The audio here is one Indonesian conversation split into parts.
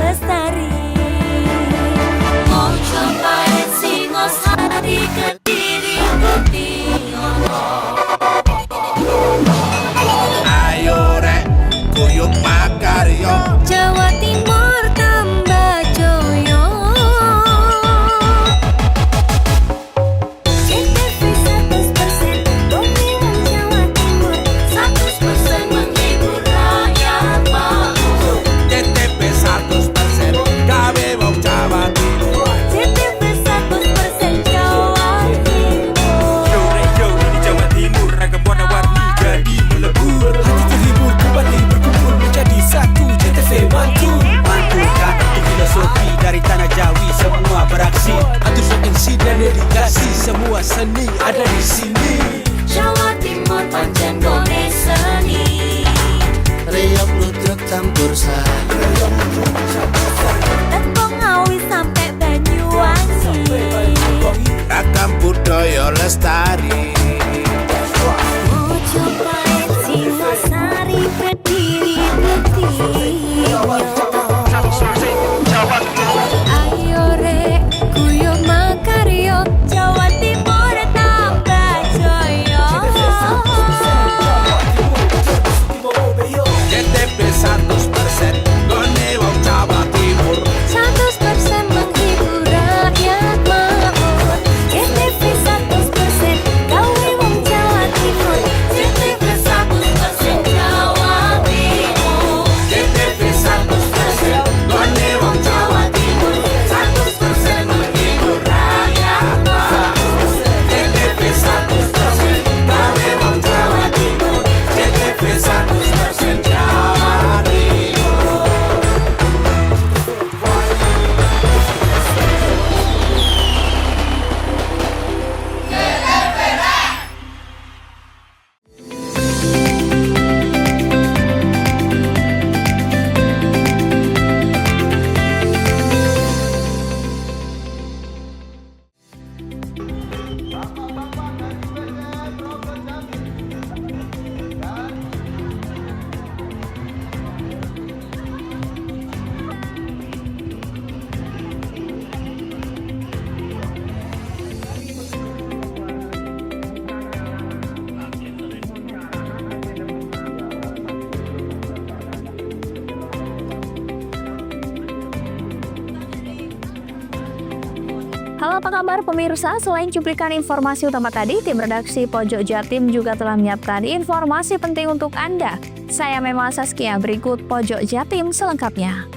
lestari. Mau cobain Singosari, Kediri, Kutiono. Ayo rek, kuyuk makaryo. Jawa Timur tambah joyo. CTV 100% Bumi Wong Jawa Timur, 100% menghibur rakyat makmur. CTP 100% gawe wong Jawa Timur. CTV 100% Jawa Timur. Yo di Jawa Timur ragam warna-warni jadi melebur. Hati terhibur kembali berkumpul menjadi satu. CTV mantu mantulkan untuk filosofi dari tanah Jawi semua beraksi. Atur MC dan dedikasi semua seni ada di sini. Jawa Timur pancen gone seni. Reyok ludruk campur sari. Tepung Ngawi sampai Banyuwangi. Ragam budaya lestari. Mau cobain Singosari, Kediri, Kutiono. Ayo rek, kuyuk makaryo, Jawa Timur tambah joyo. CTP 100% gone wong Jawa Timur. 100% menghibur rakyat makmur. CTV 100% gawe wong Jawa Timur. CTV 100% Jawa Timur. CTP 100% gone wong Jawa Timur. 100% menghibur rakyat makmur. CTP 100% gawe wong Jawa Timur. CTP 100% Jawa Timur. Halo, apa kabar pemirsa? Selain cuplikan informasi utama tadi, tim redaksi Pojok Jatim juga telah menyiapkan informasi penting untuk Anda. Saya Mema Saskia, berikut Pojok Jatim selengkapnya.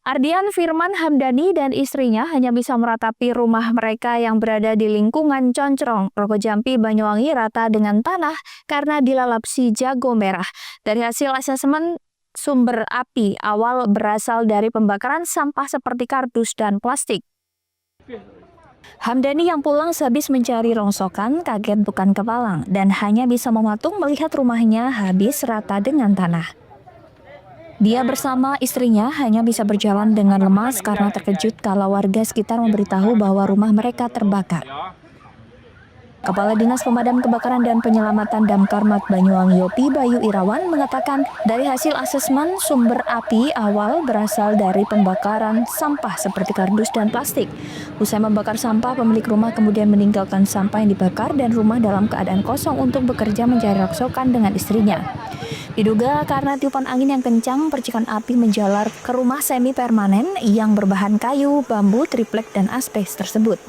Ardian Firman Hamdani dan istrinya hanya bisa meratapi rumah mereka yang berada di lingkungan Concrong, Rogo Jampi, Banyuwangi rata dengan tanah karena dilalap si jago merah. Dari hasil asesmen sumber api awal berasal dari pembakaran sampah seperti kardus dan plastik. Hamdani yang pulang sehabis mencari rongsokan kaget bukan kepalang dan hanya bisa mematung melihat rumahnya habis rata dengan tanah. Dia bersama istrinya hanya bisa berjalan dengan lemas karena terkejut kalau warga sekitar memberitahu bahwa rumah mereka terbakar. Kepala Dinas Pemadam Kebakaran dan Penyelamatan Damkar Mat Banyuwangi Yopi Bayu Irawan mengatakan dari hasil asesmen sumber api awal berasal dari pembakaran sampah seperti kardus dan plastik. Usai membakar sampah, pemilik rumah kemudian meninggalkan sampah yang dibakar dan rumah dalam keadaan kosong untuk bekerja mencari rongsokan dengan istrinya. Diduga karena tiupan angin yang kencang, percikan api menjalar ke rumah semi permanen yang berbahan kayu, bambu, triplek, dan aspes tersebut.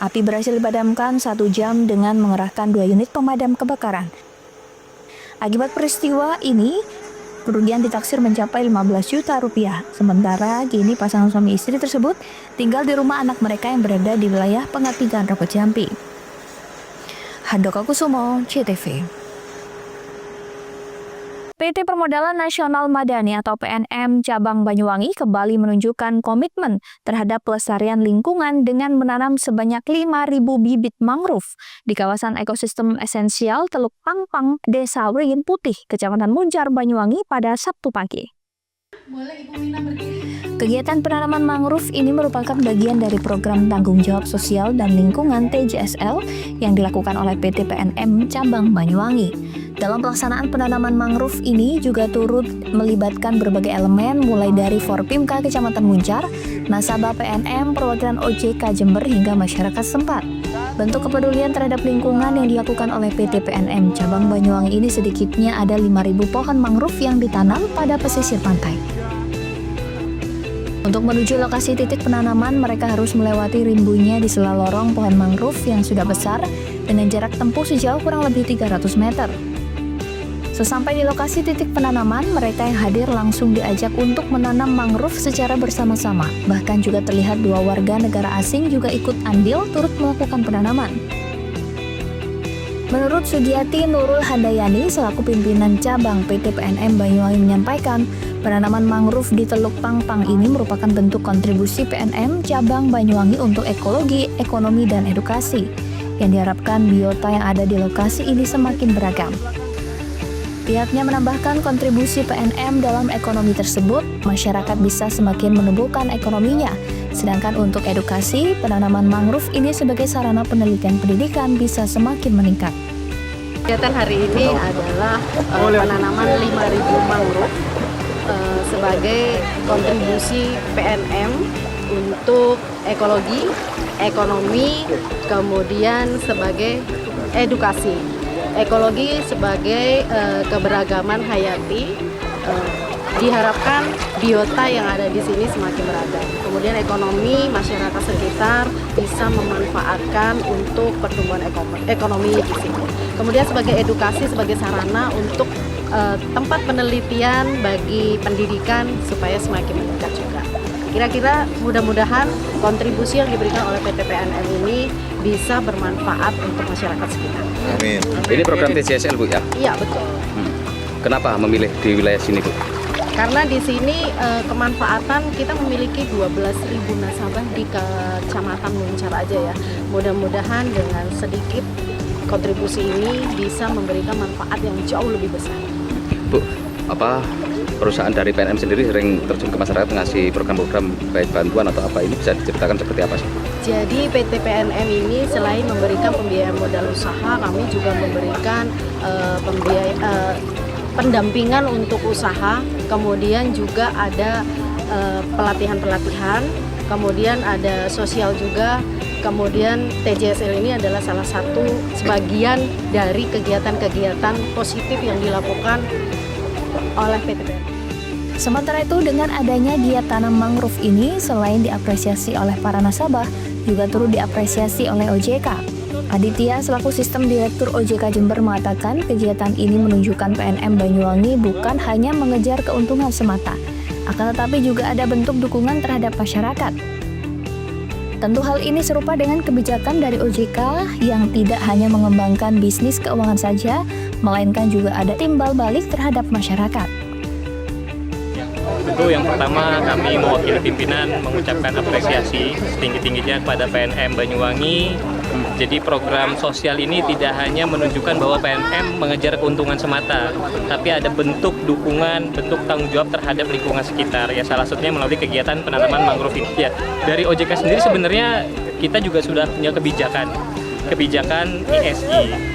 Api berhasil dipadamkan 1 jam dengan mengerahkan 2 unit pemadam kebakaran. Akibat peristiwa ini, kerugian ditaksir mencapai 15 juta rupiah. Sementara kini pasangan suami istri tersebut tinggal di rumah anak mereka yang berada di wilayah Pengatigan Rogo Jampi. Handoko Kusumo, CTV. PT Permodalan Nasional Madani atau PNM Cabang Banyuwangi kembali menunjukkan komitmen terhadap pelestarian lingkungan dengan menanam sebanyak 5.000 bibit mangrove di kawasan ekosistem esensial Teluk Pangpang, Desa Wringin Putih, Kecamatan Muncar, Banyuwangi pada Sabtu pagi. Kegiatan penanaman mangrove ini merupakan bagian dari program tanggung jawab sosial dan lingkungan TJSL yang dilakukan oleh PT PNM Cabang Banyuwangi. Dalam pelaksanaan penanaman mangrove ini juga turut melibatkan berbagai elemen mulai dari Forpimka Kecamatan Muncar, nasabah PNM, perwakilan OJK Jember hingga masyarakat setempat. Bentuk kepedulian terhadap lingkungan yang dilakukan oleh PT PNM Cabang Banyuwangi ini sedikitnya ada 5.000 pohon mangrove yang ditanam pada pesisir pantai. Untuk menuju lokasi titik penanaman, mereka harus melewati rimbunya di sela lorong pohon mangrove yang sudah besar dengan jarak tempuh sejauh kurang lebih 300 meter. Sesampai di lokasi titik penanaman, mereka yang hadir langsung diajak untuk menanam mangrove secara bersama-sama. Bahkan juga terlihat 2 warga negara asing juga ikut andil turut melakukan penanaman. Menurut Sugiati Nurul Handayani selaku pimpinan cabang PT PNM Banyuwangi menyampaikan, penanaman mangrove di Teluk Pangpang ini merupakan bentuk kontribusi PNM cabang Banyuwangi untuk ekologi, ekonomi, dan edukasi. Yang diharapkan biota yang ada di lokasi ini semakin beragam. Pihaknya menambahkan kontribusi PNM dalam ekonomi tersebut, masyarakat bisa semakin menumbuhkan ekonominya. Sedangkan untuk edukasi, penanaman mangrove ini sebagai sarana penelitian pendidikan bisa semakin meningkat. Kegiatan hari ini adalah penanaman 5.000 mangrove sebagai kontribusi PNM untuk ekologi, ekonomi, kemudian sebagai edukasi. Ekologi sebagai keberagaman hayati, diharapkan biota yang ada di sini semakin beragam. Kemudian ekonomi masyarakat sekitar bisa memanfaatkan untuk pertumbuhan ekonomi di sini. Kemudian sebagai edukasi, sebagai sarana untuk tempat penelitian bagi pendidikan supaya semakin meningkat juga. Kira-kira mudah-mudahan kontribusi yang diberikan oleh PT PNM ini bisa bermanfaat untuk masyarakat sekitar. Amin. Ini program TJSL, Bu, ya? Iya, betul. Kenapa memilih di wilayah sini, Bu? Karena di sini kemanfaatan kita memiliki 12.000 nasabah di Kecamatan Muncar aja ya. Mudah-mudahan dengan sedikit kontribusi ini bisa memberikan manfaat yang jauh lebih besar. Bu, perusahaan dari PNM sendiri sering terjun ke masyarakat ngasih program-program baik bantuan atau apa, ini bisa diceritakan seperti apa sih? Jadi PT PNM ini selain memberikan pembiayaan modal usaha, kami juga memberikan pendampingan untuk usaha, kemudian juga ada pelatihan-pelatihan, kemudian ada sosial juga, kemudian TJSL ini adalah salah satu sebagian dari kegiatan-kegiatan positif yang dilakukan oleh PT PNM. Sementara itu, dengan adanya giat tanam mangrove ini, selain diapresiasi oleh para nasabah, juga turut diapresiasi oleh OJK. Aditya selaku Sistem Direktur OJK Jember mengatakan kegiatan ini menunjukkan PNM Banyuwangi bukan hanya mengejar keuntungan semata, akan tetapi juga ada bentuk dukungan terhadap masyarakat. Tentu hal ini serupa dengan kebijakan dari OJK yang tidak hanya mengembangkan bisnis keuangan saja, melainkan juga ada timbal balik terhadap masyarakat. Tentu yang pertama kami mewakili pimpinan mengucapkan apresiasi setinggi-tingginya kepada PNM Banyuwangi. Jadi program sosial ini tidak hanya menunjukkan bahwa PNM mengejar keuntungan semata, tapi ada bentuk dukungan, bentuk tanggung jawab terhadap lingkungan sekitar. Ya salah satunya melalui kegiatan penanaman mangrove ini. Ya, dari OJK sendiri sebenarnya kita juga sudah punya kebijakan ESG,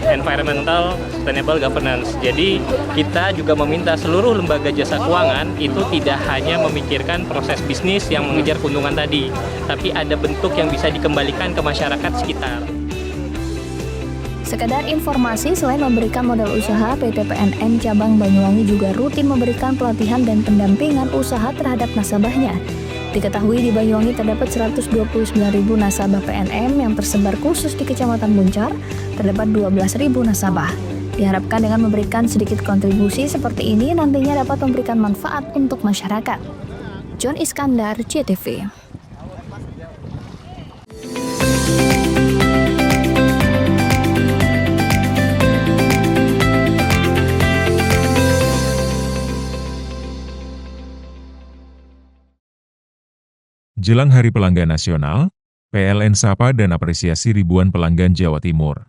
Environmental Sustainable Governance. Jadi kita juga meminta seluruh lembaga jasa keuangan itu tidak hanya memikirkan proses bisnis yang mengejar keuntungan tadi, tapi ada bentuk yang bisa dikembalikan ke masyarakat sekitar. Sekedar informasi, selain memberikan modal usaha, PT PNM Cabang Banyuwangi juga rutin memberikan pelatihan dan pendampingan usaha terhadap nasabahnya. Diketahui di Banyuwangi terdapat 129.000 nasabah PNM yang tersebar khusus di Kecamatan Muncar, terdapat 12.000 nasabah. Diharapkan dengan memberikan sedikit kontribusi seperti ini nantinya dapat memberikan manfaat untuk masyarakat. John Iskandar, JTV. Jelang Hari Pelanggan Nasional, PLN sapa dan apresiasi ribuan pelanggan Jawa Timur.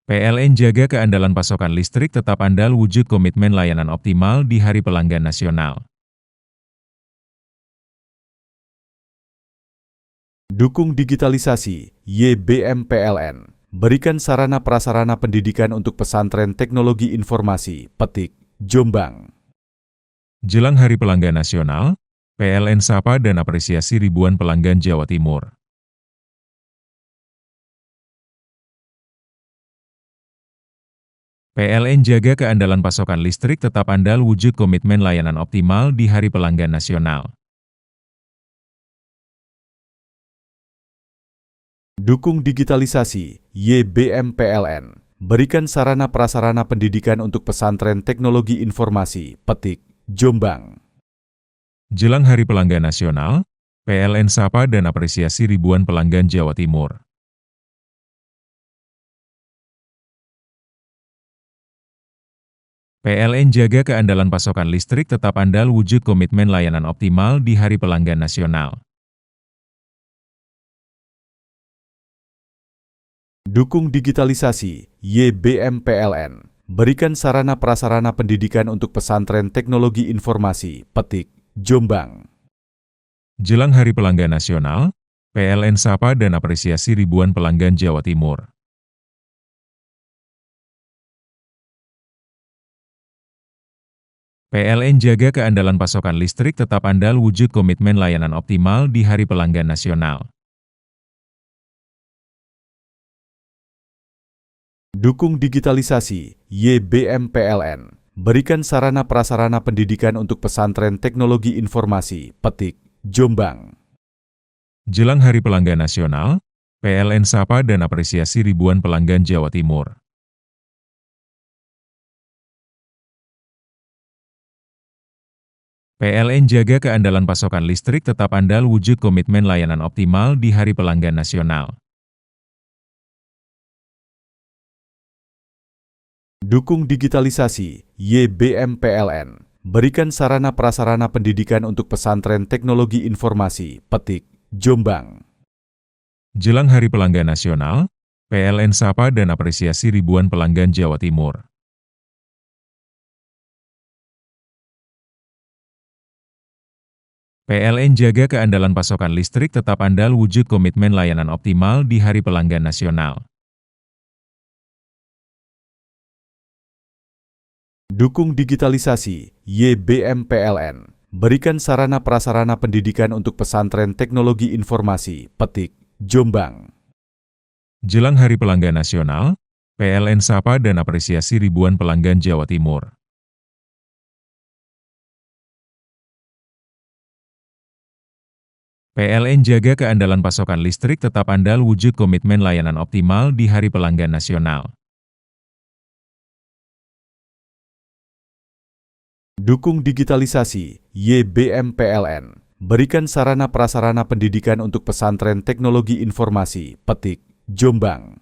PLN jaga keandalan pasokan listrik tetap andal wujud komitmen layanan optimal di Hari Pelanggan Nasional. Dukung digitalisasi, YBM PLN. Berikan sarana prasarana pendidikan untuk pesantren teknologi informasi, Petik, Jombang. Jelang Hari Pelanggan Nasional, PLN sapa dan apresiasi ribuan pelanggan Jawa Timur. PLN jaga keandalan pasokan listrik tetap andal wujud komitmen layanan optimal di Hari Pelanggan Nasional. Dukung digitalisasi, YBM PLN. Berikan sarana prasarana pendidikan untuk pesantren teknologi informasi, Petik, Jombang. Jelang Hari Pelanggan Nasional, PLN sapa dan apresiasi ribuan pelanggan Jawa Timur. PLN jaga keandalan pasokan listrik tetap andal wujud komitmen layanan optimal di Hari Pelanggan Nasional. Dukung digitalisasi, YBM PLN. Berikan sarana prasarana pendidikan untuk pesantren teknologi informasi, Petik, Jombang. Jelang Hari Pelanggan Nasional, PLN sapa dan apresiasi ribuan pelanggan Jawa Timur. PLN jaga keandalan pasokan listrik tetap andal wujud komitmen layanan optimal di Hari Pelanggan Nasional. Dukung digitalisasi, YBM PLN. Berikan sarana prasarana pendidikan untuk pesantren teknologi informasi, Petik, Jombang. Jelang Hari Pelanggan Nasional, PLN sapa dan apresiasi ribuan pelanggan Jawa Timur. PLN jaga keandalan pasokan listrik tetap andal wujud komitmen layanan optimal di Hari Pelanggan Nasional. Dukung digitalisasi, YBM PLN. Berikan sarana prasarana pendidikan untuk pesantren teknologi informasi, Petik, Jombang. Jelang Hari Pelanggan Nasional, PLN sapa dan apresiasi ribuan pelanggan Jawa Timur. PLN jaga keandalan pasokan listrik tetap andal wujud komitmen layanan optimal di Hari Pelanggan Nasional. Dukung digitalisasi, YBM PLN. Berikan sarana prasarana pendidikan untuk pesantren teknologi informasi, Petik, Jombang. Jelang Hari Pelanggan Nasional, PLN sapa dan apresiasi ribuan pelanggan Jawa Timur. PLN jaga keandalan pasokan listrik tetap andal wujud komitmen layanan optimal di Hari Pelanggan Nasional. Dukung digitalisasi, YBM PLN. Berikan sarana prasarana pendidikan untuk pesantren teknologi informasi, Petik, Jombang.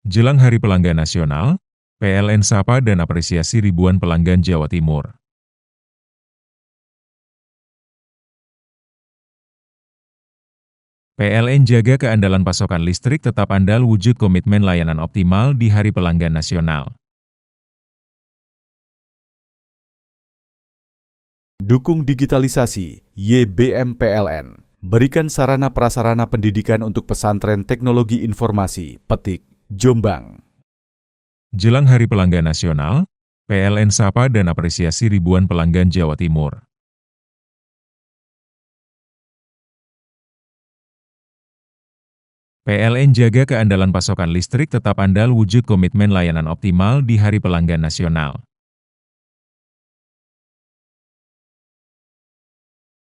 Jelang Hari Pelanggan Nasional, PLN sapa dan apresiasi ribuan pelanggan Jawa Timur. PLN jaga keandalan pasokan listrik tetap andal wujud komitmen layanan optimal di Hari Pelanggan Nasional. Dukung digitalisasi, YBM PLN. Berikan sarana prasarana pendidikan untuk pesantren teknologi informasi, Petik, Jombang. Jelang Hari Pelanggan Nasional, PLN sapa dan apresiasi ribuan pelanggan Jawa Timur. PLN jaga keandalan pasokan listrik tetap andal wujud komitmen layanan optimal di Hari Pelanggan Nasional.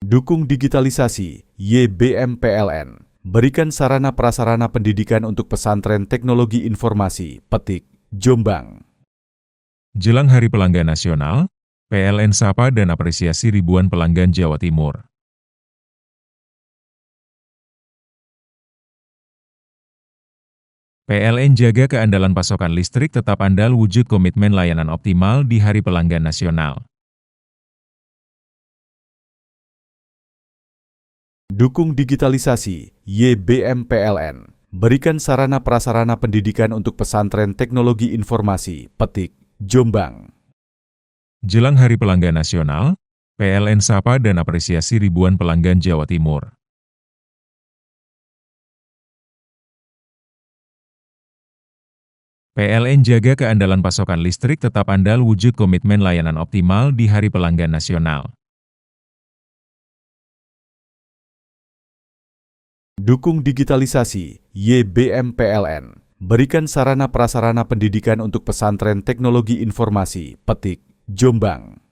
Dukung digitalisasi, YBM PLN. Berikan sarana prasarana pendidikan untuk pesantren teknologi informasi, Petik, Jombang. Jelang Hari Pelanggan Nasional, PLN sapa dan apresiasi ribuan pelanggan Jawa Timur. PLN jaga keandalan pasokan listrik tetap andal wujud komitmen layanan optimal di Hari Pelanggan Nasional. Dukung digitalisasi, YBM PLN. berikan sarana prasarana pendidikan untuk pesantren teknologi informasi, Petik, Jombang. Jelang Hari Pelanggan Nasional, PLN sapa dan apresiasi ribuan pelanggan Jawa Timur. PLN jaga keandalan pasokan listrik tetap andal wujud komitmen layanan optimal di Hari Pelanggan Nasional. Dukung digitalisasi, YBM PLN. Berikan sarana prasarana pendidikan untuk pesantren teknologi informasi, Petik, Jombang.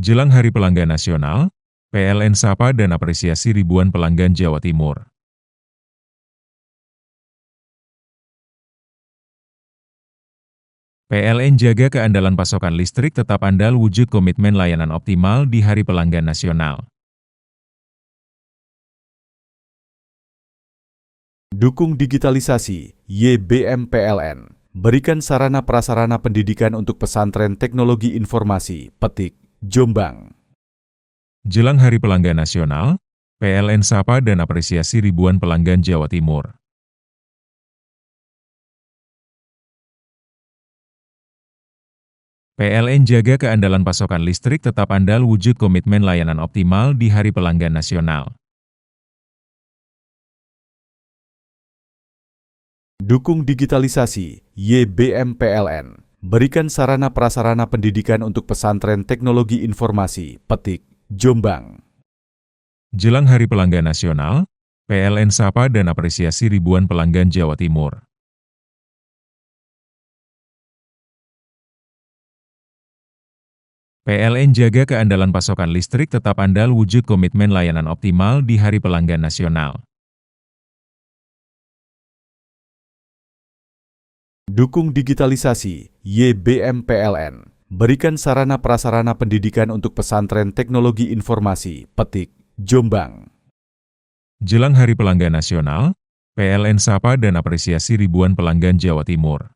Jelang Hari Pelanggan Nasional, PLN sapa dan apresiasi ribuan pelanggan Jawa Timur. PLN jaga keandalan pasokan listrik tetap andal wujud komitmen layanan optimal di Hari Pelanggan Nasional. Dukung digitalisasi, YBM PLN. Berikan sarana prasarana pendidikan untuk pesantren teknologi informasi, Petik, Jombang. Jelang Hari Pelanggan Nasional, PLN sapa dan apresiasi ribuan pelanggan Jawa Timur. PLN jaga keandalan pasokan listrik tetap andal wujud komitmen layanan optimal di Hari Pelanggan Nasional. Dukung digitalisasi, YBM PLN. Berikan sarana prasarana pendidikan untuk pesantren teknologi informasi, Petik, Jombang. Jelang Hari Pelanggan Nasional, PLN sapa dan apresiasi ribuan pelanggan Jawa Timur. PLN jaga keandalan pasokan listrik tetap andal wujud komitmen layanan optimal di Hari Pelanggan Nasional. Dukung digitalisasi, YBM PLN. Berikan sarana prasarana pendidikan untuk pesantren teknologi informasi, Petik, Jombang. Jelang Hari Pelanggan Nasional, PLN sapa dan apresiasi ribuan pelanggan Jawa Timur.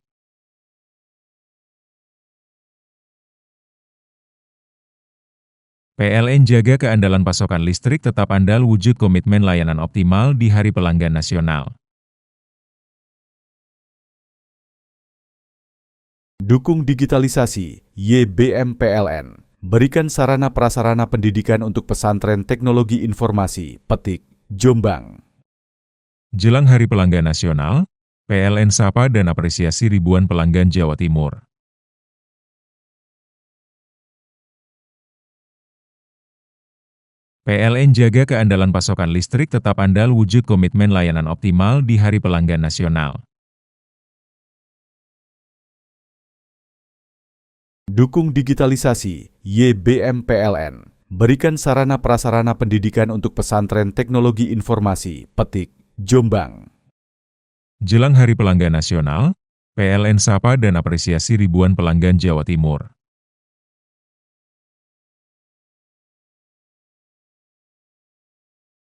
PLN jaga keandalan pasokan listrik tetap andal wujud komitmen layanan optimal di Hari Pelanggan Nasional. Dukung digitalisasi, YBM PLN. Berikan sarana prasarana pendidikan untuk pesantren teknologi informasi, Petik, Jombang. Jelang Hari Pelanggan Nasional, PLN sapa dan apresiasi ribuan pelanggan Jawa Timur. PLN jaga keandalan pasokan listrik tetap andal wujud komitmen layanan optimal di Hari Pelanggan Nasional. Dukung digitalisasi, YBM PLN. Berikan sarana prasarana pendidikan untuk pesantren teknologi informasi, Petik, Jombang. Jelang Hari Pelanggan Nasional, PLN sapa dan apresiasi ribuan pelanggan Jawa Timur.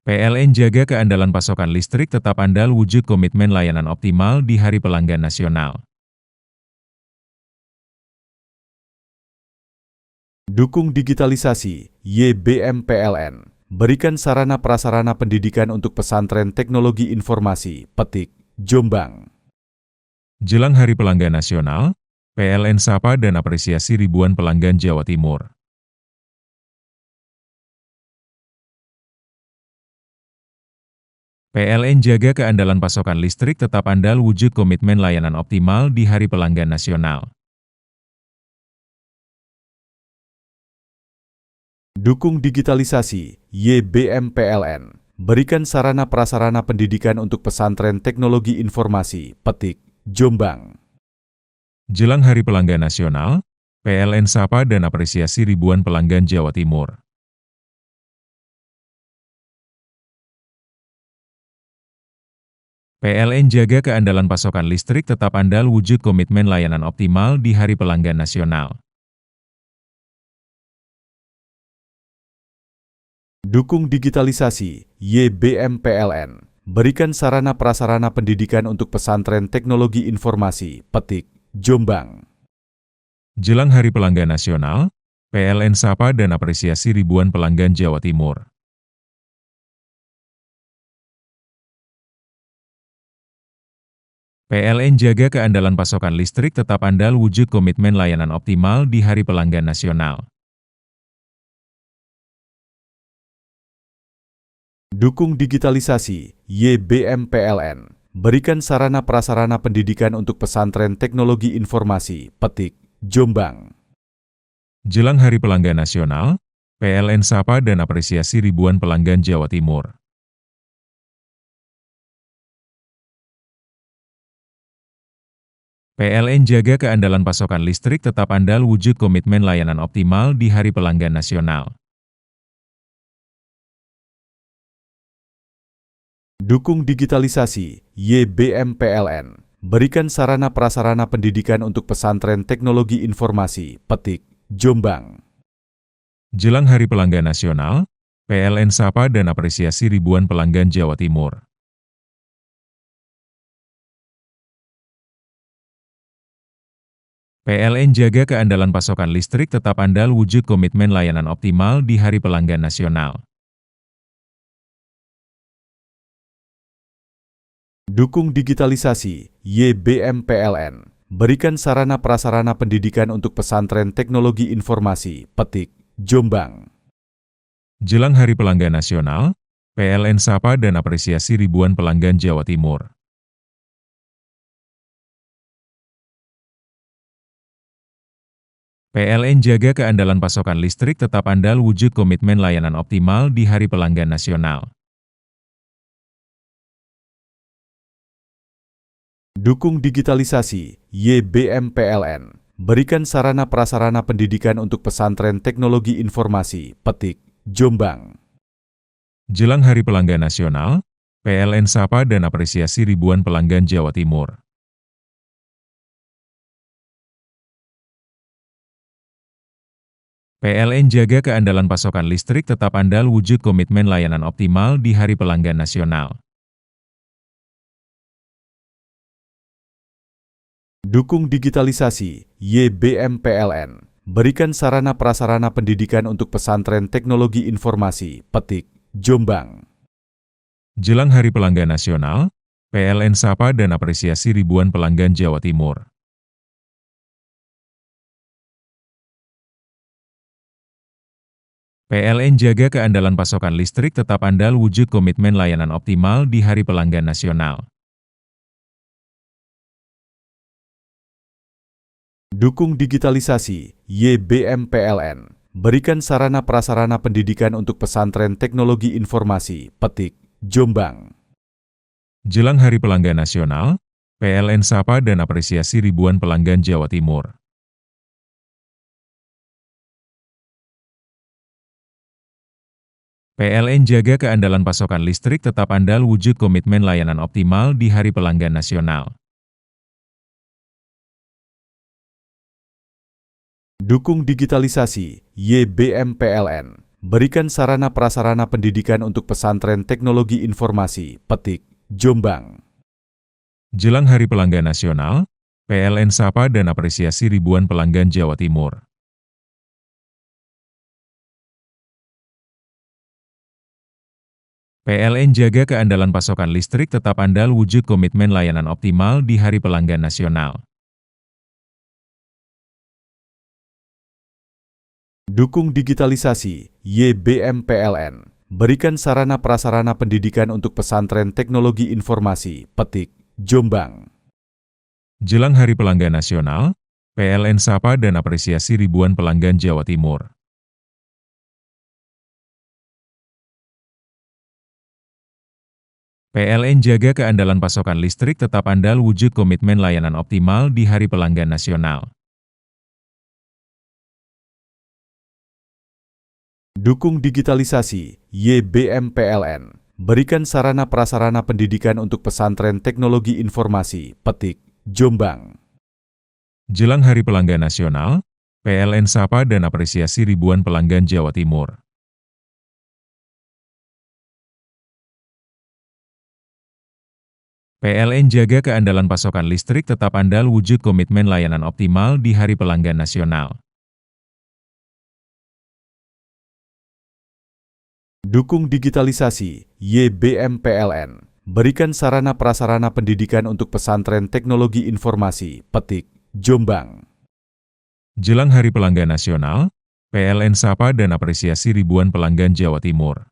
PLN jaga keandalan pasokan listrik tetap andal wujud komitmen layanan optimal di Hari Pelanggan Nasional. Dukung digitalisasi, YBM PLN. Berikan sarana prasarana pendidikan untuk pesantren teknologi informasi, Petik, Jombang. Jelang Hari Pelanggan Nasional, PLN sapa dan apresiasi ribuan pelanggan Jawa Timur. PLN jaga keandalan pasokan listrik tetap andal wujud komitmen layanan optimal di Hari Pelanggan Nasional. Dukung digitalisasi, YBM PLN. Berikan sarana prasarana pendidikan untuk pesantren teknologi informasi, Petik, Jombang. Jelang Hari Pelanggan Nasional, PLN sapa dan apresiasi ribuan pelanggan Jawa Timur. PLN jaga keandalan pasokan listrik tetap andal wujud komitmen layanan optimal di Hari Pelanggan Nasional. Dukung digitalisasi, YBM PLN. Berikan sarana prasarana pendidikan untuk pesantren teknologi informasi, Petik, Jombang. Jelang Hari Pelanggan Nasional, PLN sapa dan apresiasi ribuan pelanggan Jawa Timur. PLN jaga keandalan pasokan listrik tetap andal wujud komitmen layanan optimal di Hari Pelanggan Nasional. Dukung digitalisasi, YBM PLN. Berikan sarana prasarana pendidikan untuk pesantren teknologi informasi, Petik, Jombang. Jelang Hari Pelanggan Nasional, PLN sapa dan apresiasi ribuan pelanggan Jawa Timur. PLN jaga keandalan pasokan listrik tetap andal wujud komitmen layanan optimal di Hari Pelanggan Nasional. Dukung digitalisasi, YBM PLN. Berikan sarana prasarana pendidikan untuk pesantren teknologi informasi, Petik, Jombang. Jelang Hari Pelanggan Nasional, PLN sapa dan apresiasi ribuan pelanggan Jawa Timur. PLN jaga keandalan pasokan listrik tetap andal wujud komitmen layanan optimal di Hari Pelanggan Nasional. Dukung digitalisasi, YBM PLN. Berikan sarana prasarana pendidikan untuk pesantren teknologi informasi, Petik, Jombang. Jelang Hari Pelanggan Nasional, PLN sapa dan apresiasi ribuan pelanggan Jawa Timur. PLN jaga keandalan pasokan listrik tetap andal wujud komitmen layanan optimal di Hari Pelanggan Nasional. Dukung digitalisasi, YBM PLN. Berikan sarana prasarana pendidikan untuk pesantren teknologi informasi, Petik, Jombang. Jelang Hari Pelanggan Nasional, PLN sapa dan apresiasi ribuan pelanggan Jawa Timur. PLN jaga keandalan pasokan listrik tetap andal wujud komitmen layanan optimal di Hari Pelanggan Nasional. Dukung digitalisasi, YBM PLN. Berikan sarana prasarana pendidikan untuk pesantren teknologi informasi, Petik, Jombang. Jelang Hari Pelanggan Nasional, PLN sapa dan apresiasi ribuan pelanggan Jawa Timur. PLN jaga keandalan pasokan listrik tetap andal wujud komitmen layanan optimal di Hari Pelanggan Nasional. Dukung digitalisasi, YBM PLN. Berikan sarana prasarana pendidikan untuk pesantren teknologi informasi, Petik, Jombang. Jelang Hari Pelanggan Nasional, PLN sapa dan apresiasi ribuan pelanggan Jawa Timur. PLN jaga keandalan pasokan listrik tetap andal wujud komitmen layanan optimal di Hari Pelanggan Nasional. Dukung digitalisasi, YBM PLN. Berikan sarana prasarana pendidikan untuk pesantren teknologi informasi, Petik, Jombang. Jelang Hari Pelanggan Nasional, PLN sapa dan apresiasi ribuan pelanggan Jawa Timur. PLN jaga keandalan pasokan listrik tetap andal wujud komitmen layanan optimal di Hari Pelanggan Nasional. Dukung digitalisasi, YBM PLN. Berikan sarana prasarana pendidikan untuk pesantren teknologi informasi, Petik, Jombang. Jelang Hari Pelanggan Nasional, PLN sapa dan apresiasi ribuan pelanggan Jawa Timur. PLN jaga keandalan pasokan listrik tetap andal wujud komitmen layanan optimal di Hari Pelanggan Nasional. Dukung digitalisasi, YBM PLN. Berikan sarana prasarana pendidikan untuk pesantren teknologi informasi, Petik, Jombang. Jelang Hari Pelanggan Nasional, PLN sapa dan apresiasi ribuan pelanggan Jawa Timur. PLN jaga keandalan pasokan listrik tetap andal wujud komitmen layanan optimal di Hari Pelanggan Nasional. Dukung digitalisasi, YBM PLN. Berikan sarana prasarana pendidikan untuk pesantren teknologi informasi, Petik, Jombang. Jelang Hari Pelanggan Nasional, PLN sapa dan apresiasi ribuan pelanggan Jawa Timur.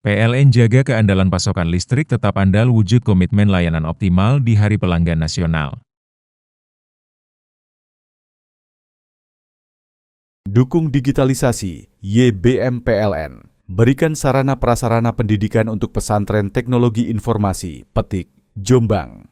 PLN jaga keandalan pasokan listrik tetap andal wujud komitmen layanan optimal di Hari Pelanggan Nasional. Dukung digitalisasi, YBM PLN. Berikan sarana prasarana pendidikan untuk pesantren teknologi informasi, Petik, Jombang.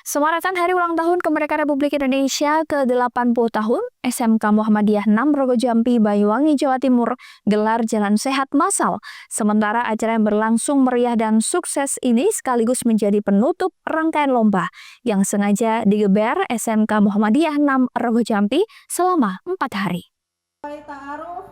Semarakan Hari Ulang Tahun Kemerdekaan Republik Indonesia ke-80 tahun, SMK Muhammadiyah 6 Rogo Jampi, Banyuwangi, Jawa Timur, gelar Jalan Sehat massal. Sementara acara yang berlangsung meriah dan sukses ini sekaligus menjadi penutup rangkaian lomba yang sengaja digeber SMK Muhammadiyah 6 Rogo Jampi selama 4 hari. Ta'aruf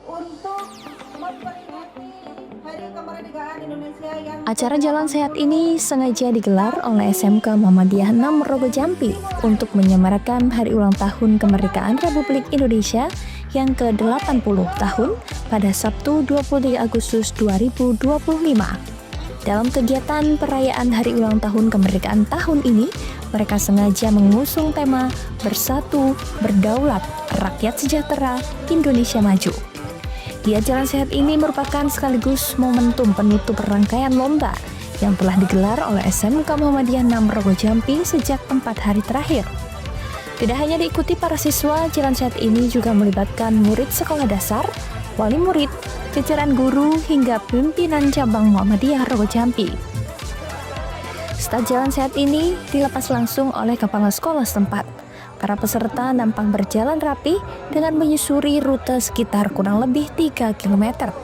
untuk memperingati Hari Kemerdekaan Indonesia yang Acara Jalan Sehat ini sengaja digelar oleh SMK Muhammadiyah 6 Rogo Jampi untuk menyemarakan Hari Ulang Tahun Kemerdekaan Republik Indonesia yang ke-80 tahun pada Sabtu 23 Agustus 2025. Dalam kegiatan perayaan Hari Ulang Tahun Kemerdekaan tahun ini, mereka sengaja mengusung tema Bersatu, Berdaulat, Rakyat Sejahtera, Indonesia Maju. Giat Jalan Sehat ini merupakan sekaligus momentum penutup rangkaian lomba yang telah digelar oleh SMK Muhammadiyah 6 Rogo Jampi sejak 4 hari terakhir. Tidak hanya diikuti para siswa, Jalan Sehat ini juga melibatkan murid sekolah dasar, wali murid, jajaran guru, hingga pimpinan cabang Muhammadiyah Rogo Jampi. Start Jalan Sehat ini dilepas langsung oleh kepala sekolah setempat. Para peserta nampak berjalan rapi dengan menyusuri rute sekitar kurang lebih 3 km.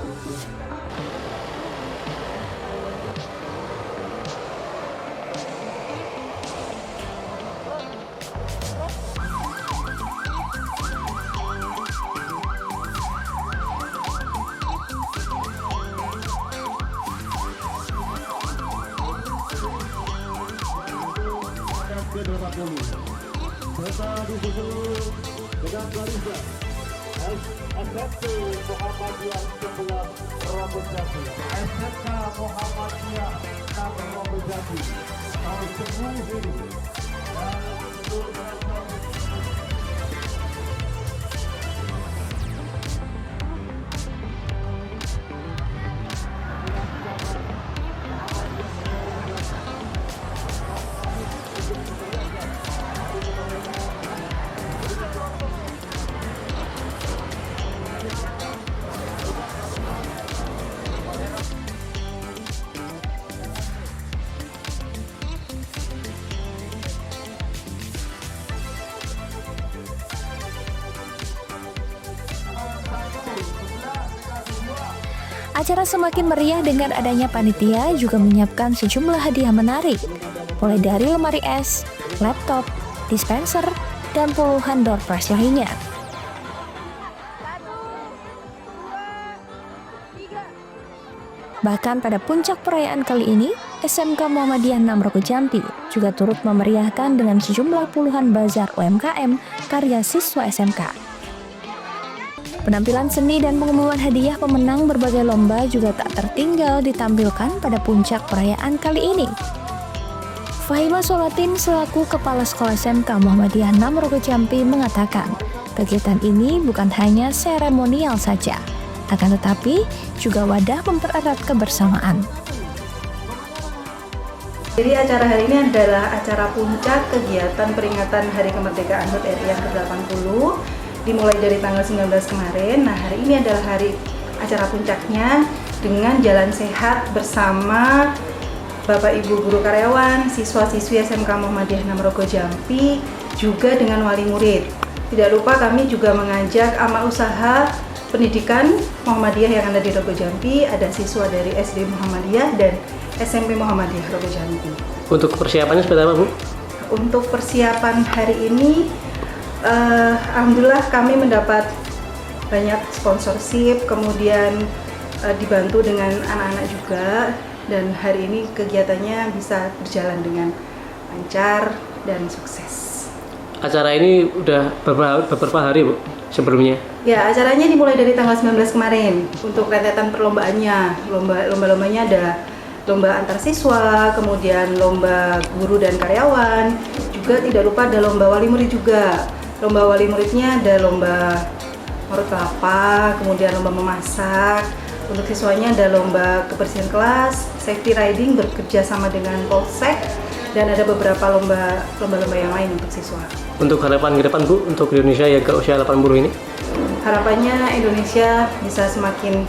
Acara semakin meriah dengan adanya panitia juga menyiapkan sejumlah hadiah menarik, mulai dari lemari es, laptop, dispenser, dan puluhan door prize lainnya. Bahkan pada puncak perayaan kali ini, SMK Muhammadiyah 6 Rogo Jampi juga turut memeriahkan dengan sejumlah puluhan bazar UMKM karya siswa SMK. Penampilan seni dan pengumuman hadiah pemenang berbagai lomba juga tak tertinggal ditampilkan pada puncak perayaan kali ini. Fahima Solatin selaku Kepala Sekolah SMK Muhammadiyah 6 Rogo Jampi mengatakan, kegiatan ini bukan hanya seremonial saja, akan tetapi juga wadah mempererat kebersamaan. Jadi acara hari ini adalah acara puncak kegiatan peringatan Hari Kemerdekaan RI yang ke-80, dimulai dari tanggal 19 kemarin. Nah, hari ini adalah hari acara puncaknya dengan jalan sehat bersama Bapak Ibu guru karyawan, siswa-siswi SMK Muhammadiyah 6 Rogo Jampi, juga dengan wali murid. Tidak lupa kami juga mengajak amal usaha pendidikan Muhammadiyah yang ada di Rogo Jampi, ada siswa dari SD Muhammadiyah dan SMP Muhammadiyah Rogo Jampi. Untuk persiapannya seperti apa, Bu? Untuk persiapan hari ini, alhamdulillah kami mendapat banyak sponsorship, kemudian dibantu dengan anak-anak juga, dan hari ini kegiatannya bisa berjalan dengan lancar dan sukses. Acara ini udah beberapa hari, Bu, sebelumnya? Ya, acaranya dimulai dari tanggal 19 kemarin. Untuk rentetan perlombaannya, lomba-lombanya ada lomba antar siswa, kemudian lomba guru dan karyawan, juga tidak lupa ada lomba wali murid juga. Lomba wali muridnya ada lomba ngorok kelapa, kemudian lomba memasak. Untuk siswanya ada lomba kebersihan kelas, safety riding bekerja sama dengan Polsek, dan ada beberapa lomba yang lain untuk siswa. Untuk harapan ke depan, Bu, untuk Indonesia yang ke usia 80 ini? Harapannya Indonesia bisa semakin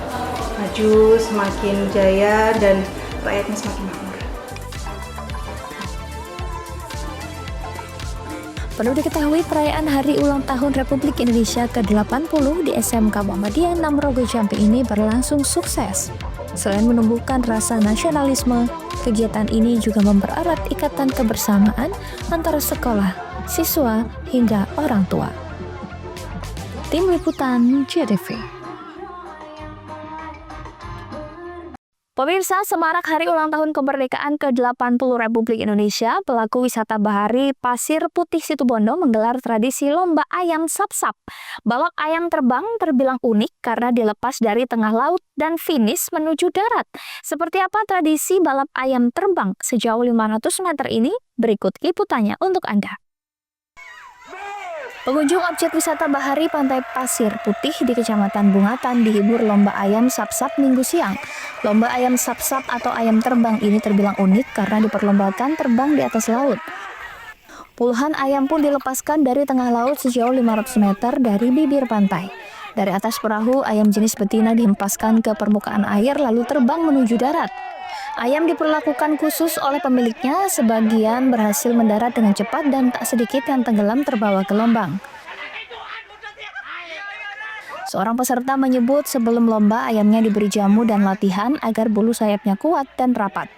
maju, semakin jaya, dan rakyatnya semakin makmur. Perlu diketahui perayaan Hari Ulang Tahun Republik Indonesia ke-80 di SMK Muhammadiyah 6 Rogo Jambi ini berlangsung sukses. Selain menumbuhkan rasa nasionalisme, kegiatan ini juga mempererat ikatan kebersamaan antara sekolah, siswa, hingga orang tua. Tim Liputan JTV. Pemirsa, semarak Hari Ulang Tahun Kemerdekaan ke-80 Republik Indonesia, pelaku wisata bahari Pasir Putih Situbondo menggelar tradisi lomba ayam sap-sap. Balap ayam terbang terbilang unik karena dilepas dari tengah laut dan finish menuju darat. Seperti apa tradisi balap ayam terbang sejauh 500 meter ini? Berikut liputannya untuk Anda. Pengunjung objek wisata bahari Pantai Pasir Putih di Kecamatan Bungatan dihibur lomba ayam sap-sap Minggu siang. Lomba ayam sap-sap atau ayam terbang ini terbilang unik karena diperlombakan terbang di atas laut. Puluhan ayam pun dilepaskan dari tengah laut sejauh 500 meter dari bibir pantai. Dari atas perahu, ayam jenis betina dihempaskan ke permukaan air lalu terbang menuju darat. Ayam diperlakukan khusus oleh pemiliknya, sebagian berhasil mendarat dengan cepat dan tak sedikit yang tenggelam terbawa gelombang. Seorang peserta menyebut sebelum lomba ayamnya diberi jamu dan latihan agar bulu sayapnya kuat dan rapat.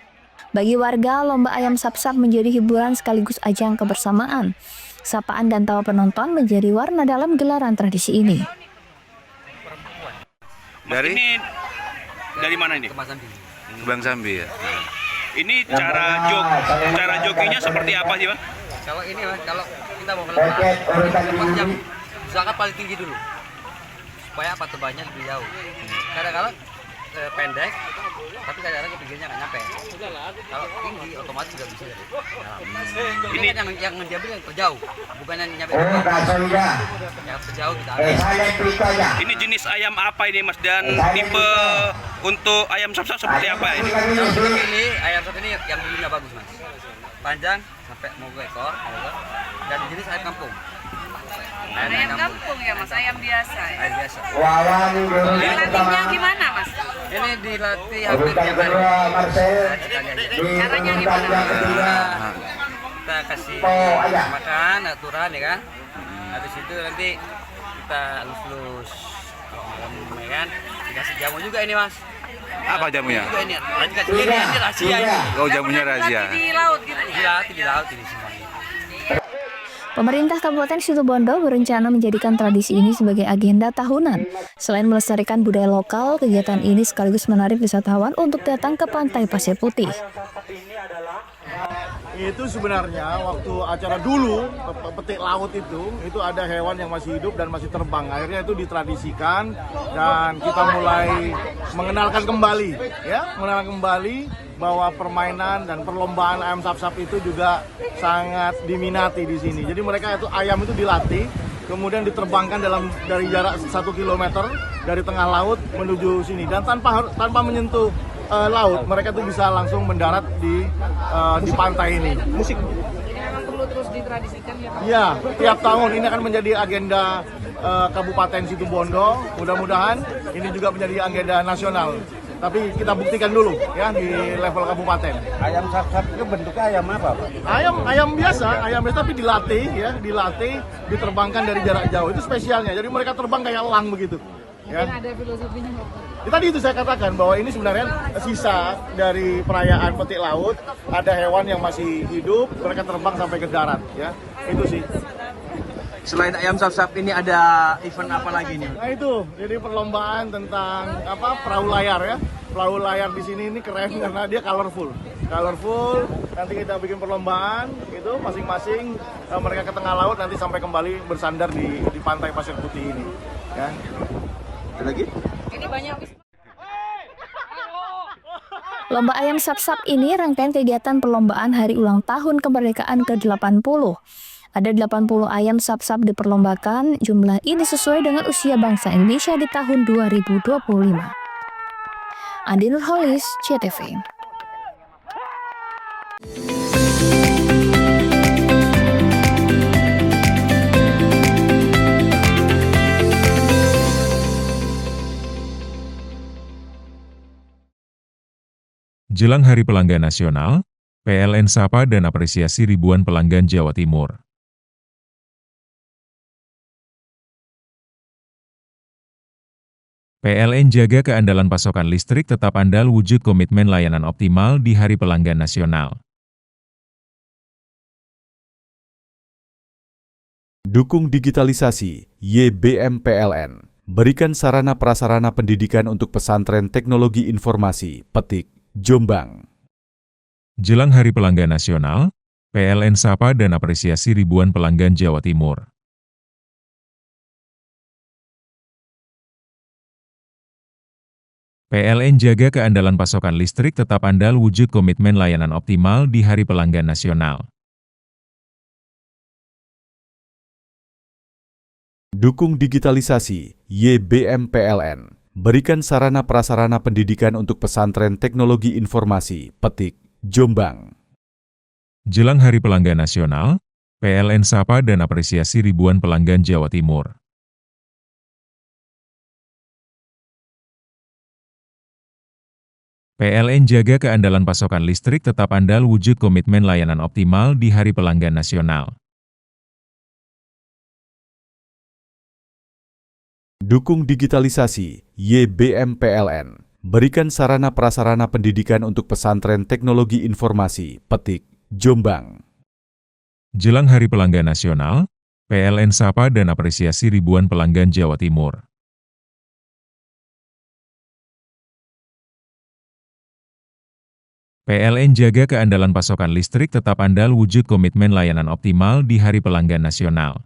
Bagi warga, lomba ayam sap-sap menjadi hiburan sekaligus ajang kebersamaan. Sapaan dan tawa penonton menjadi warna dalam gelaran tradisi ini. Dari mana ini? Bang Sambi ya. Ini cara jokinya seperti apa sih, Bang? Kalau ini, Mas, kalau kita mau melepas jam usahakan paling tinggi dulu. Supaya apa tebannya lebih jauh. Kadang-kadang pendek, tapi kadang-kadang ke pinggirnya nggak nyampe. Kalau tinggi otomatis sudah bisa dari dalam. Ini kan yang mendiambil yang terjauh, bukan yang nyampe yang terjauh kita ambil. Ini jenis ayam apa ini, Mas? Dan tipe untuk ayam sap-sap seperti apa ini? Ini ayam sap ini yang bulunya bagus, Mas. Panjang sampai mau ekor, dan jenis ayam kampung. Ayam kampung ya, Mas, ayam biasa. Ayam biasa. Dilatihnya gimana, Mas? Ini dilatih hampir tiap hari. Caranya gimana? Kita kasih makan, aturan ya kan. Habis itu nanti kita lus-lus, ya kan. Dikasih jamu juga ini, Mas. Apa jamunya? Juga ini rahasia ini. Oh, jamunya rahasia. Di laut gitu ya? Di laut ini semuanya. Pemerintah Kabupaten Situbondo berencana menjadikan tradisi ini sebagai agenda tahunan. Selain melestarikan budaya lokal, kegiatan ini sekaligus menarik wisatawan untuk datang ke Pantai Pasir Putih. Itu sebenarnya waktu acara dulu petik laut itu ada hewan yang masih hidup dan masih terbang. Akhirnya itu ditradisikan dan kita mulai mengenalkan kembali bahwa permainan dan perlombaan ayam sap-sap itu juga sangat diminati di sini. Jadi mereka ayam itu dilatih, kemudian diterbangkan dari jarak 1 km dari tengah laut menuju sini dan tanpa menyentuh laut, mereka tuh bisa langsung mendarat di pantai ini. Musik. Ini memang perlu terus ditradisikan ya, Pak? Iya, tiap tahun ini akan menjadi agenda Kabupaten Situbondo. Mudah-mudahan ini juga menjadi agenda nasional. Tapi kita buktikan dulu ya di level kabupaten. Ayam sap-sap itu bentuknya ayam apa, Pak? Ayam biasa tapi dilatih, diterbangkan dari jarak jauh. Itu spesialnya. Jadi mereka terbang kayak elang begitu. Ya. Mungkin ada filosofinya, Pak. Tadi itu saya katakan bahwa ini sebenarnya sisa dari perayaan petik laut. Ada hewan yang masih hidup, mereka terbang sampai ke darat. Ya, itu sih. Selain ayam sap-sap ini ada event apa lagi nih? Nah itu, jadi perlombaan tentang perahu layar ya. Perahu layar di sini ini keren karena dia colorful. Nanti kita bikin perlombaan itu masing-masing mereka ke tengah laut nanti sampai kembali bersandar di pantai Pasir Putih ini. Ya. Ada lagi? Ini banyak. Lomba ayam sap-sap ini rangkaian kegiatan perlombaan hari ulang tahun kemerdekaan ke-80. Ada 80 ayam sap-sap diperlombakan, jumlah ini sesuai dengan usia bangsa Indonesia di tahun 2025. Andi Nurholis, CTV. Jelang Hari Pelanggan Nasional, PLN sapa dan apresiasi ribuan pelanggan Jawa Timur. PLN jaga keandalan pasokan listrik tetap andal wujud komitmen layanan optimal di Hari Pelanggan Nasional. Dukung digitalisasi, YBM PLN. Berikan sarana prasarana pendidikan untuk pesantren teknologi informasi, Petik, Jombang. Jelang Hari Pelanggan Nasional, PLN sapa dan apresiasi ribuan pelanggan Jawa Timur. PLN jaga keandalan pasokan listrik tetap andal wujud komitmen layanan optimal di Hari Pelanggan Nasional. Dukung digitalisasi, YBM PLN. Berikan sarana prasarana pendidikan untuk pesantren teknologi informasi, Petik, Jombang. Jelang Hari Pelanggan Nasional, PLN sapa dan apresiasi ribuan pelanggan Jawa Timur. PLN jaga keandalan pasokan listrik tetap andal wujud komitmen layanan optimal di Hari Pelanggan Nasional. Dukung digitalisasi, YBM PLN. Berikan sarana prasarana pendidikan untuk pesantren teknologi informasi, Petik, Jombang. Jelang Hari Pelanggan Nasional, PLN sapa dan apresiasi ribuan pelanggan Jawa Timur. PLN jaga keandalan pasokan listrik tetap andal wujud komitmen layanan optimal di Hari Pelanggan Nasional.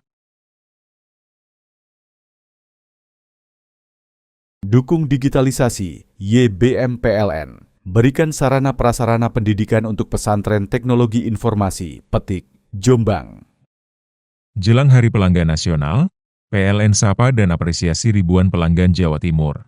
Dukung digitalisasi, YBM PLN. Berikan sarana prasarana pendidikan untuk pesantren teknologi informasi, Petik, Jombang. Jelang Hari Pelanggan Nasional, PLN sapa dan apresiasi ribuan pelanggan Jawa Timur.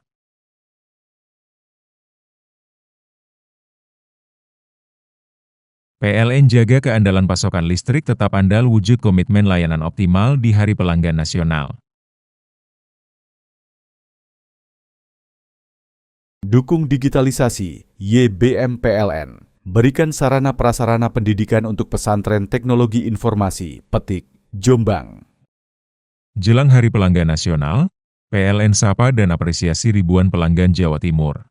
PLN jaga keandalan pasokan listrik tetap andal wujud komitmen layanan optimal di Hari Pelanggan Nasional. Dukung digitalisasi, YBM PLN. Berikan sarana prasarana pendidikan untuk pesantren teknologi informasi, Petik, Jombang. Jelang Hari Pelanggan Nasional, PLN sapa dan apresiasi ribuan pelanggan Jawa Timur.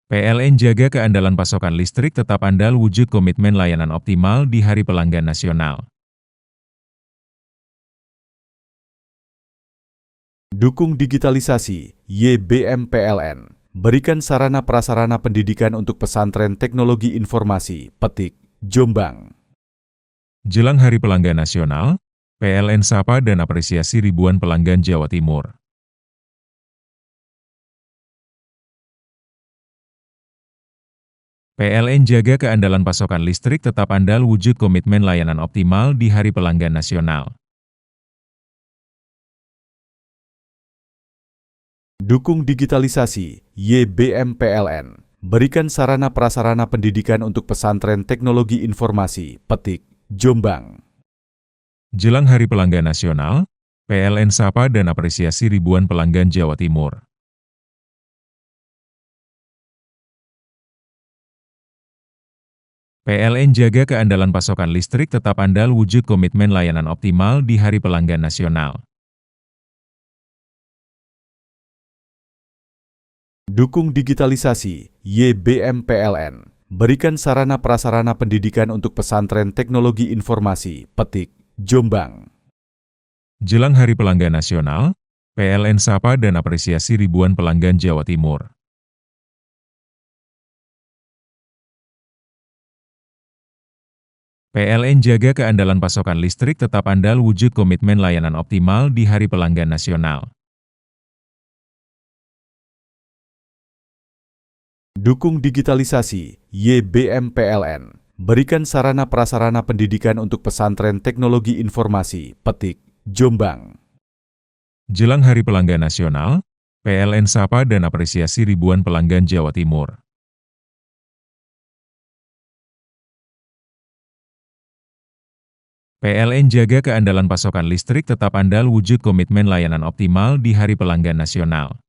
PLN jaga keandalan pasokan listrik tetap andal wujud komitmen layanan optimal di Hari Pelanggan Nasional. Dukung digitalisasi, YBM PLN. Berikan sarana prasarana pendidikan untuk pesantren teknologi informasi, Petik, Jombang. Jelang Hari Pelanggan Nasional, PLN sapa dan apresiasi ribuan pelanggan Jawa Timur. PLN jaga keandalan pasokan listrik tetap andal wujud komitmen layanan optimal di Hari Pelanggan Nasional. Dukung digitalisasi, YBM PLN. Berikan sarana prasarana pendidikan untuk pesantren teknologi informasi, Petik, Jombang. Jelang Hari Pelanggan Nasional, PLN sapa dan apresiasi ribuan pelanggan Jawa Timur. PLN jaga keandalan pasokan listrik tetap andal wujud komitmen layanan optimal di Hari Pelanggan Nasional. Dukung digitalisasi, YBM PLN. berikan sarana prasarana pendidikan untuk pesantren teknologi informasi, Petik, Jombang. Jelang Hari Pelanggan Nasional, PLN sapa dan apresiasi ribuan pelanggan Jawa Timur. PLN jaga keandalan pasokan listrik tetap andal wujud komitmen layanan optimal di Hari Pelanggan Nasional. Dukung digitalisasi, YBM PLN. Berikan sarana prasarana pendidikan untuk pesantren teknologi informasi, Petik, Jombang. Jelang Hari Pelanggan Nasional, PLN sapa dan apresiasi ribuan pelanggan Jawa Timur. PLN jaga keandalan pasokan listrik tetap andal wujud komitmen layanan optimal di Hari Pelanggan Nasional.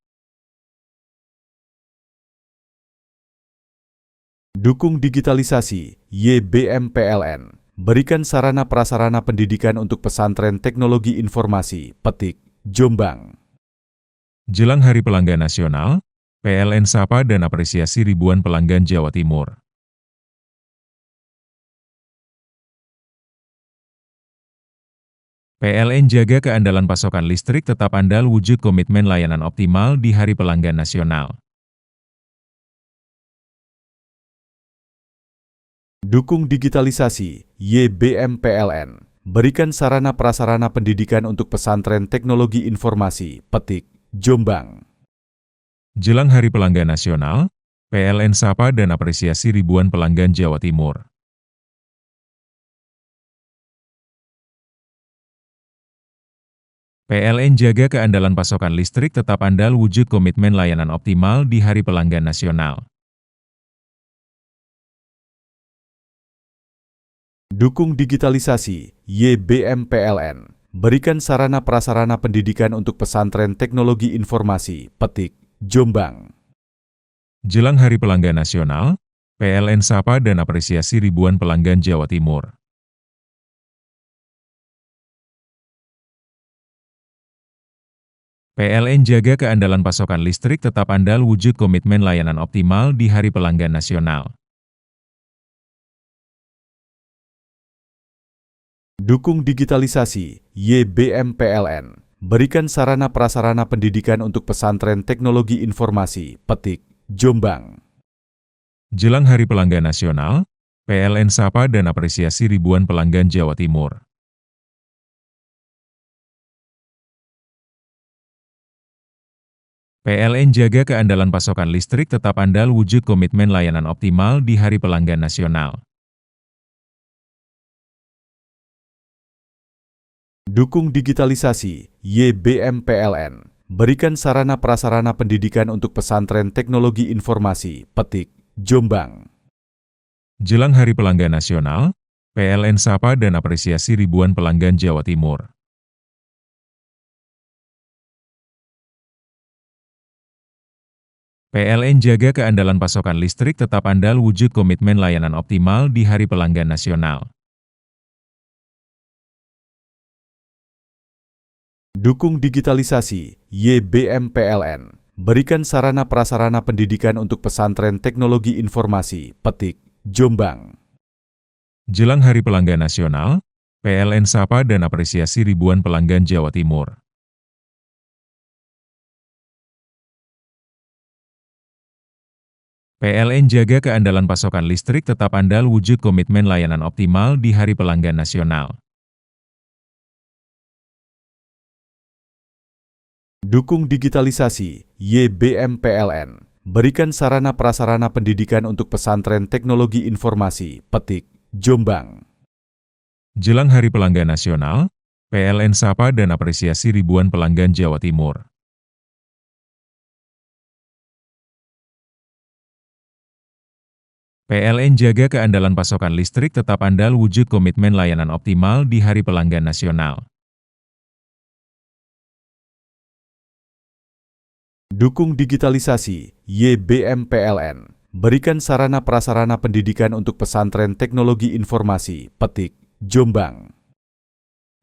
Dukung digitalisasi, YBM PLN. Berikan sarana prasarana pendidikan untuk pesantren teknologi informasi, Petik, Jombang. Jelang Hari Pelanggan Nasional, PLN sapa dan apresiasi ribuan pelanggan Jawa Timur. PLN jaga keandalan pasokan listrik tetap andal wujud komitmen layanan optimal di Hari Pelanggan Nasional. Dukung digitalisasi, YBM PLN. Berikan sarana prasarana pendidikan untuk pesantren teknologi informasi, Petik, Jombang. Jelang Hari Pelanggan Nasional, PLN sapa dan apresiasi ribuan pelanggan Jawa Timur. PLN jaga keandalan pasokan listrik tetap andal wujud komitmen layanan optimal di Hari Pelanggan Nasional. Dukung digitalisasi, YBM PLN. Berikan sarana prasarana pendidikan untuk pesantren teknologi informasi, Petik, Jombang. Jelang Hari Pelanggan Nasional, PLN sapa dan apresiasi ribuan pelanggan Jawa Timur. PLN jaga keandalan pasokan listrik tetap andal wujud komitmen layanan optimal di Hari Pelanggan Nasional. Dukung digitalisasi, YBM PLN. Berikan sarana prasarana pendidikan untuk pesantren teknologi informasi, Petik, Jombang. Jelang Hari Pelanggan Nasional, PLN sapa dan apresiasi ribuan pelanggan Jawa Timur. PLN jaga keandalan pasokan listrik tetap andal wujud komitmen layanan optimal di Hari Pelanggan Nasional. Dukung digitalisasi, YBM PLN. Berikan sarana prasarana pendidikan untuk pesantren teknologi informasi, Petik, Jombang. Jelang Hari Pelanggan Nasional, PLN sapa dan apresiasi ribuan pelanggan Jawa Timur. PLN jaga keandalan pasokan listrik tetap andal wujud komitmen layanan optimal di Hari Pelanggan Nasional. Dukung digitalisasi, YBM PLN. Berikan sarana prasarana pendidikan untuk pesantren teknologi informasi, Petik, Jombang. Jelang Hari Pelanggan Nasional, PLN sapa dan apresiasi ribuan pelanggan Jawa Timur. PLN jaga keandalan pasokan listrik tetap andal wujud komitmen layanan optimal di Hari Pelanggan Nasional. Dukung digitalisasi, YBM PLN. Berikan sarana prasarana pendidikan untuk pesantren teknologi informasi, Petik, Jombang. Jelang Hari Pelanggan Nasional, PLN sapa dan apresiasi ribuan pelanggan Jawa Timur. PLN jaga keandalan pasokan listrik tetap andal wujud komitmen layanan optimal di Hari Pelanggan Nasional. Dukung digitalisasi, YBM PLN. Berikan sarana prasarana pendidikan untuk pesantren teknologi informasi, Petik, Jombang.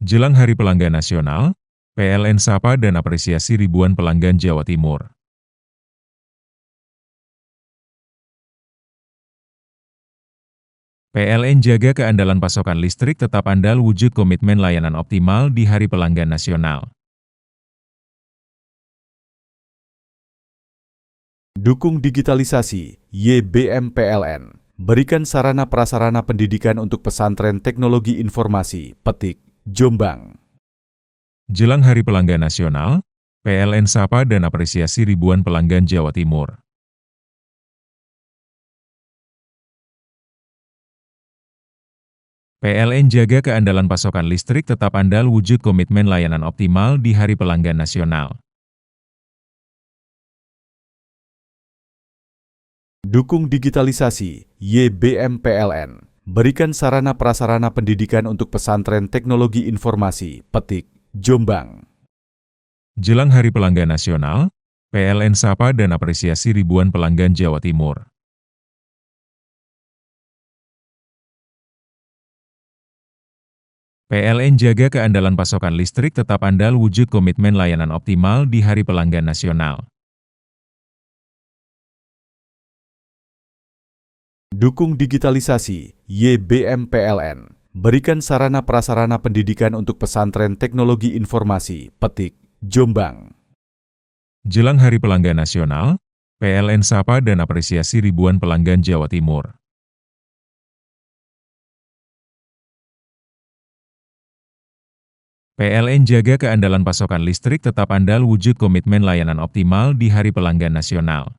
Jelang Hari Pelanggan Nasional, PLN sapa dan apresiasi ribuan pelanggan Jawa Timur. PLN jaga keandalan pasokan listrik tetap andal wujud komitmen layanan optimal di Hari Pelanggan Nasional. Dukung digitalisasi, YBM PLN. Berikan sarana prasarana pendidikan untuk pesantren teknologi informasi, Petik, Jombang. Jelang Hari Pelanggan Nasional, PLN sapa dan apresiasi ribuan pelanggan Jawa Timur. PLN jaga keandalan pasokan listrik tetap andal wujud komitmen layanan optimal di Hari Pelanggan Nasional. Dukung digitalisasi, YBM PLN. Berikan sarana prasarana pendidikan untuk pesantren teknologi informasi, Petik, Jombang. Jelang Hari Pelanggan Nasional, PLN sapa dan apresiasi ribuan pelanggan Jawa Timur. PLN jaga keandalan pasokan listrik tetap andal wujud komitmen layanan optimal di Hari Pelanggan Nasional. Dukung digitalisasi, YBM PLN. Berikan sarana prasarana pendidikan untuk pesantren teknologi informasi, Petik, Jombang. Jelang Hari Pelanggan Nasional, PLN sapa dan apresiasi ribuan pelanggan Jawa Timur. PLN jaga keandalan pasokan listrik tetap andal wujud komitmen layanan optimal di Hari Pelanggan Nasional.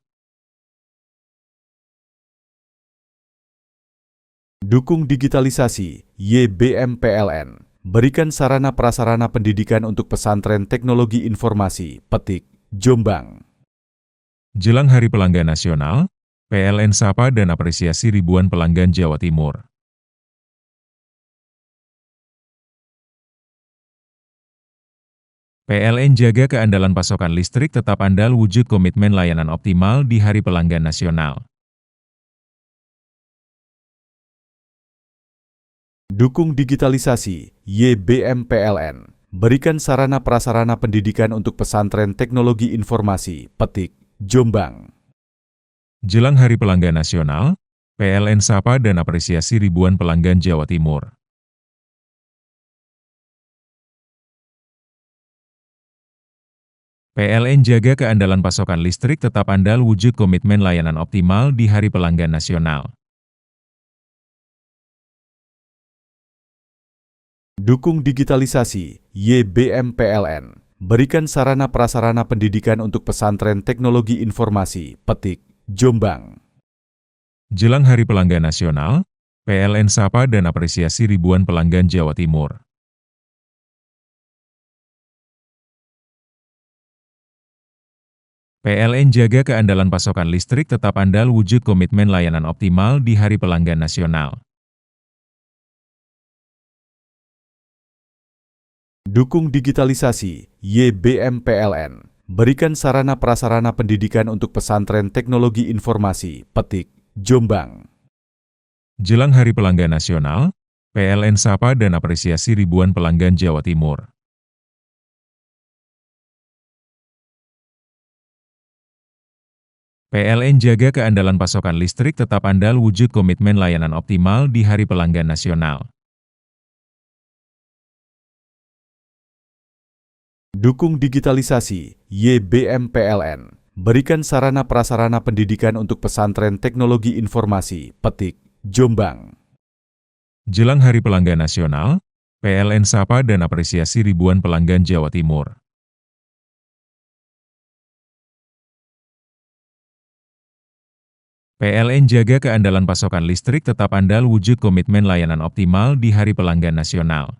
Dukung digitalisasi, YBM PLN. Berikan sarana prasarana pendidikan untuk pesantren teknologi informasi, Petik, Jombang. Jelang Hari Pelanggan Nasional, PLN sapa dan apresiasi ribuan pelanggan Jawa Timur. PLN jaga keandalan pasokan listrik tetap andal wujud komitmen layanan optimal di Hari Pelanggan Nasional. Dukung digitalisasi, YBM PLN. Berikan sarana prasarana pendidikan untuk pesantren teknologi informasi, Petik, Jombang. Jelang Hari Pelanggan Nasional, PLN sapa dan apresiasi ribuan pelanggan Jawa Timur. PLN jaga keandalan pasokan listrik tetap andal wujud komitmen layanan optimal di Hari Pelanggan Nasional. Dukung digitalisasi, YBM PLN. Berikan sarana prasarana pendidikan untuk pesantren teknologi informasi, Petik, Jombang. Jelang Hari Pelanggan Nasional, PLN sapa dan apresiasi ribuan pelanggan Jawa Timur. PLN jaga keandalan pasokan listrik tetap andal wujud komitmen layanan optimal di Hari Pelanggan Nasional. Dukung digitalisasi, YBM PLN. Berikan sarana prasarana pendidikan untuk pesantren teknologi informasi, Petik, Jombang. Jelang Hari Pelanggan Nasional, PLN sapa dan apresiasi ribuan pelanggan Jawa Timur. PLN jaga keandalan pasokan listrik tetap andal wujud komitmen layanan optimal di Hari Pelanggan Nasional. Dukung digitalisasi, YBM PLN. Berikan sarana prasarana pendidikan untuk pesantren teknologi informasi, Petik, Jombang. Jelang Hari Pelanggan Nasional, PLN sapa dan apresiasi ribuan pelanggan Jawa Timur. PLN jaga keandalan pasokan listrik tetap andal wujud komitmen layanan optimal di Hari Pelanggan Nasional.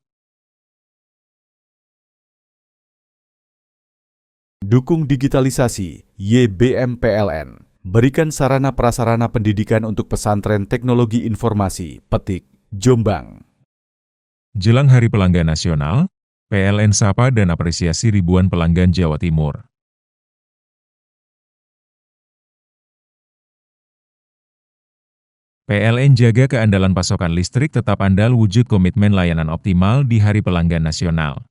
Dukung digitalisasi, YBM PLN. Berikan sarana prasarana pendidikan untuk pesantren teknologi informasi, Petik, Jombang. Jelang Hari Pelanggan Nasional, PLN sapa dan apresiasi ribuan pelanggan Jawa Timur. PLN jaga keandalan pasokan listrik tetap andal wujud komitmen layanan optimal di Hari Pelanggan Nasional.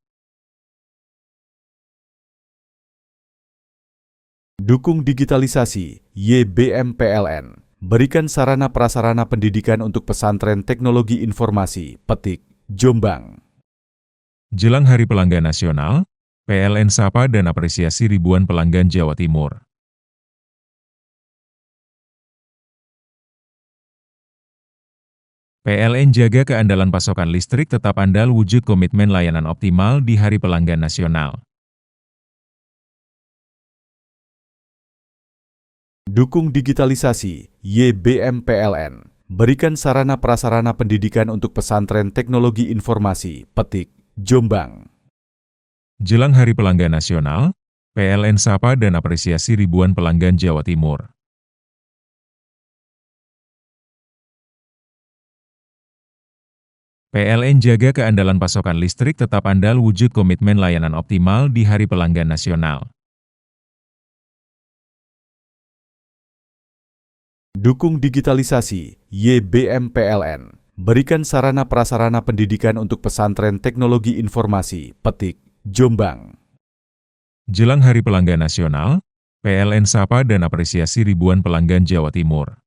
Dukung digitalisasi, YBM PLN. berikan sarana prasarana pendidikan untuk pesantren teknologi informasi, Petik, Jombang. Jelang Hari Pelanggan Nasional, PLN sapa dan apresiasi ribuan pelanggan Jawa Timur. PLN jaga keandalan pasokan listrik tetap andal wujud komitmen layanan optimal di Hari Pelanggan Nasional. Dukung digitalisasi, YBM PLN. Berikan sarana prasarana pendidikan untuk pesantren teknologi informasi, Petik, Jombang. Jelang Hari Pelanggan Nasional, PLN sapa dan apresiasi ribuan pelanggan Jawa Timur. PLN jaga keandalan pasokan listrik tetap andal wujud komitmen layanan optimal di Hari Pelanggan Nasional. Dukung digitalisasi, YBM PLN. Berikan sarana prasarana pendidikan untuk pesantren teknologi informasi, Petik, Jombang. Jelang Hari Pelanggan Nasional, PLN sapa dan apresiasi ribuan pelanggan Jawa Timur.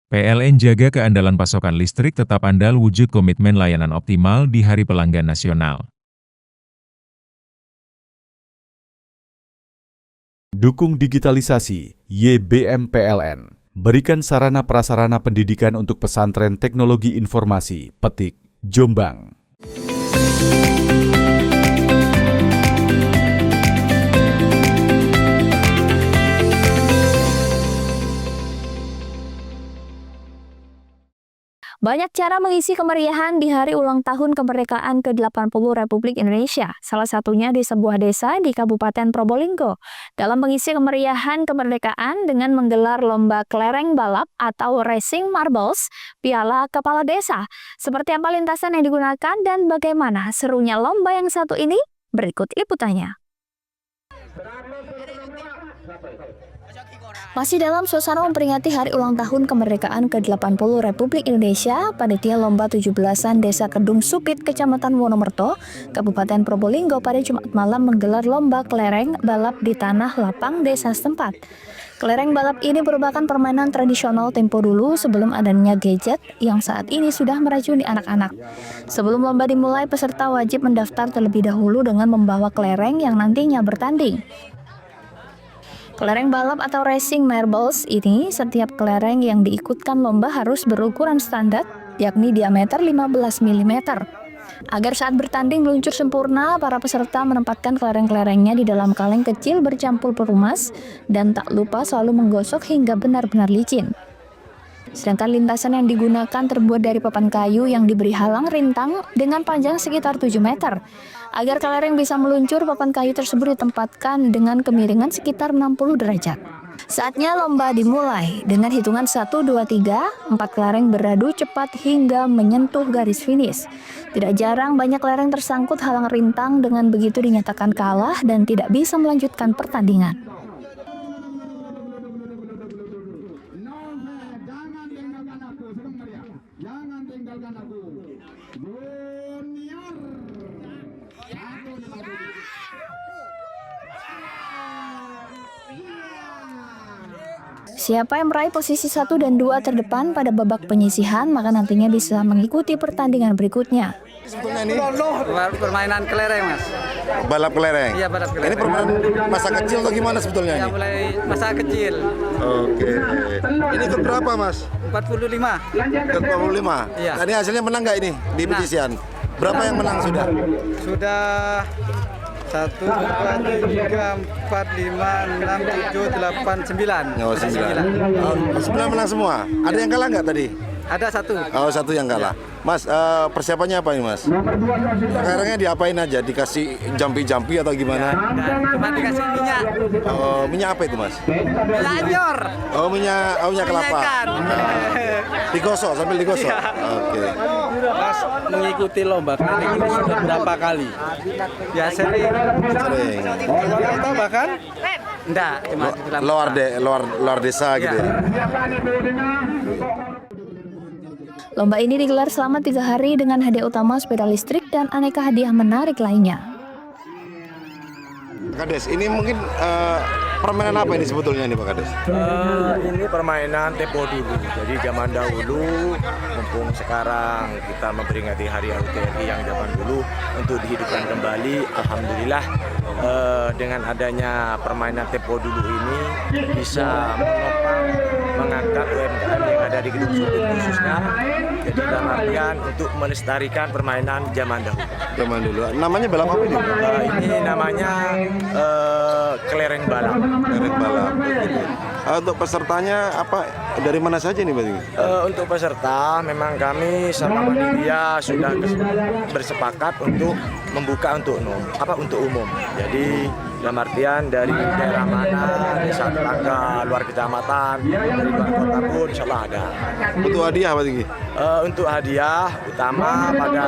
PLN jaga keandalan pasokan listrik tetap andal wujud komitmen layanan optimal di Hari Pelanggan Nasional. Dukung digitalisasi, YBM PLN. Berikan sarana prasarana pendidikan untuk pesantren teknologi informasi, Petik, Jombang. Banyak cara mengisi kemeriahan di hari ulang tahun kemerdekaan ke-80 Republik Indonesia. Salah satunya di sebuah desa di Kabupaten Probolinggo. Dalam mengisi kemeriahan kemerdekaan dengan menggelar lomba kelereng balap atau racing marbles piala kepala desa. Seperti apa lintasan yang digunakan dan bagaimana serunya lomba yang satu ini? Berikut liputannya. Masih dalam suasana memperingati hari ulang tahun kemerdekaan ke-80 Republik Indonesia, panitia lomba 17-an Desa Kedung Supit, Kecamatan Wonomerto, Kabupaten Probolinggo pada Jumat malam menggelar lomba kelereng balap di tanah lapang desa setempat. Kelereng balap ini merupakan permainan tradisional tempo dulu sebelum adanya gadget yang saat ini sudah meracuni anak-anak. Sebelum lomba dimulai, peserta wajib mendaftar terlebih dahulu dengan membawa kelereng yang nantinya bertanding. Kelereng balap atau racing marbles ini, setiap kelereng yang diikutkan lomba harus berukuran standar, yakni diameter 15 mm. Agar saat bertanding meluncur sempurna, para peserta menempatkan kelereng-kelerengnya di dalam kaleng kecil bercampur perumas dan tak lupa selalu menggosok hingga benar-benar licin. Sedangkan lintasan yang digunakan terbuat dari papan kayu yang diberi halang rintang dengan panjang sekitar 7 meter. Agar kelereng bisa meluncur, papan kayu tersebut ditempatkan dengan kemiringan sekitar 60 derajat. Saatnya lomba dimulai. Dengan hitungan 1, 2, 3, 4 kelereng beradu cepat hingga menyentuh garis finish. Tidak jarang banyak kelereng tersangkut halang rintang, dengan begitu dinyatakan kalah dan tidak bisa melanjutkan pertandingan. Siapa yang meraih posisi 1 dan 2 terdepan pada babak penyisihan, maka nantinya bisa mengikuti pertandingan berikutnya. Sebetulnya ini permainan kelereng, Mas. Balap kelereng? Iya, balap kelereng. Ini permainan masa kecil atau gimana sebetulnya? Ya, mulai masa kecil. Oke. Ini ke berapa, Mas? 45. Ke 45? Iya. Ini hasilnya menang nggak ini di penyisihan? Berapa yang menang sudah? Sudah 1, 2, 3, 4, 5, 6, 7, 8, 9. Oh, 9. 9 menang semua. Ada yang kalah nggak tadi? Ada 1. Oh, 1 yang kalah. Mas, persiapannya apa ini, Mas? Kelerengnya diapain aja? Dikasih jampi-jampi atau gimana? Cuma dikasih minyak. Oh, minyak apa itu, Mas? Minyak anjor. Oh, minyak kelapa. Digosok, sambil digosok. Oke. Mas mengikuti lomba kelereng ini sudah berapa kali? Ya sering. Atau bahkan? Enggak, cuma luar desa gitu ya. Lomba ini digelar selama 3 hari dengan hadiah utama sepeda listrik dan aneka hadiah menarik lainnya. Kades, ini mungkin permainan apa ini sebetulnya nih Pak Kades? Ini permainan tempo dulu. Jadi zaman dahulu, mumpung sekarang kita memperingati Hari HUT yang zaman dulu untuk dihidupkan kembali. Alhamdulillah dengan adanya permainan tempo dulu ini bisa menopang mengangkat UMKM yang ada di Gedung Supit khususnya. Jadi dalam artian untuk melestarikan permainan zaman dahulu. Zaman dulu. Namanya balap apa ini? Ini namanya kelereng balap. Kelereng balap. Untuk pesertanya apa dari mana saja nih Pak? Untuk peserta memang kami sama panitia sudah bersepakat untuk membuka untuk umum. Jadi dalam artian dari daerah mana, desa tetangga, luar kecamatan, dari luar kota pun insya Allah ada. Untuk hadiah apa tinggi? Untuk hadiah utama pada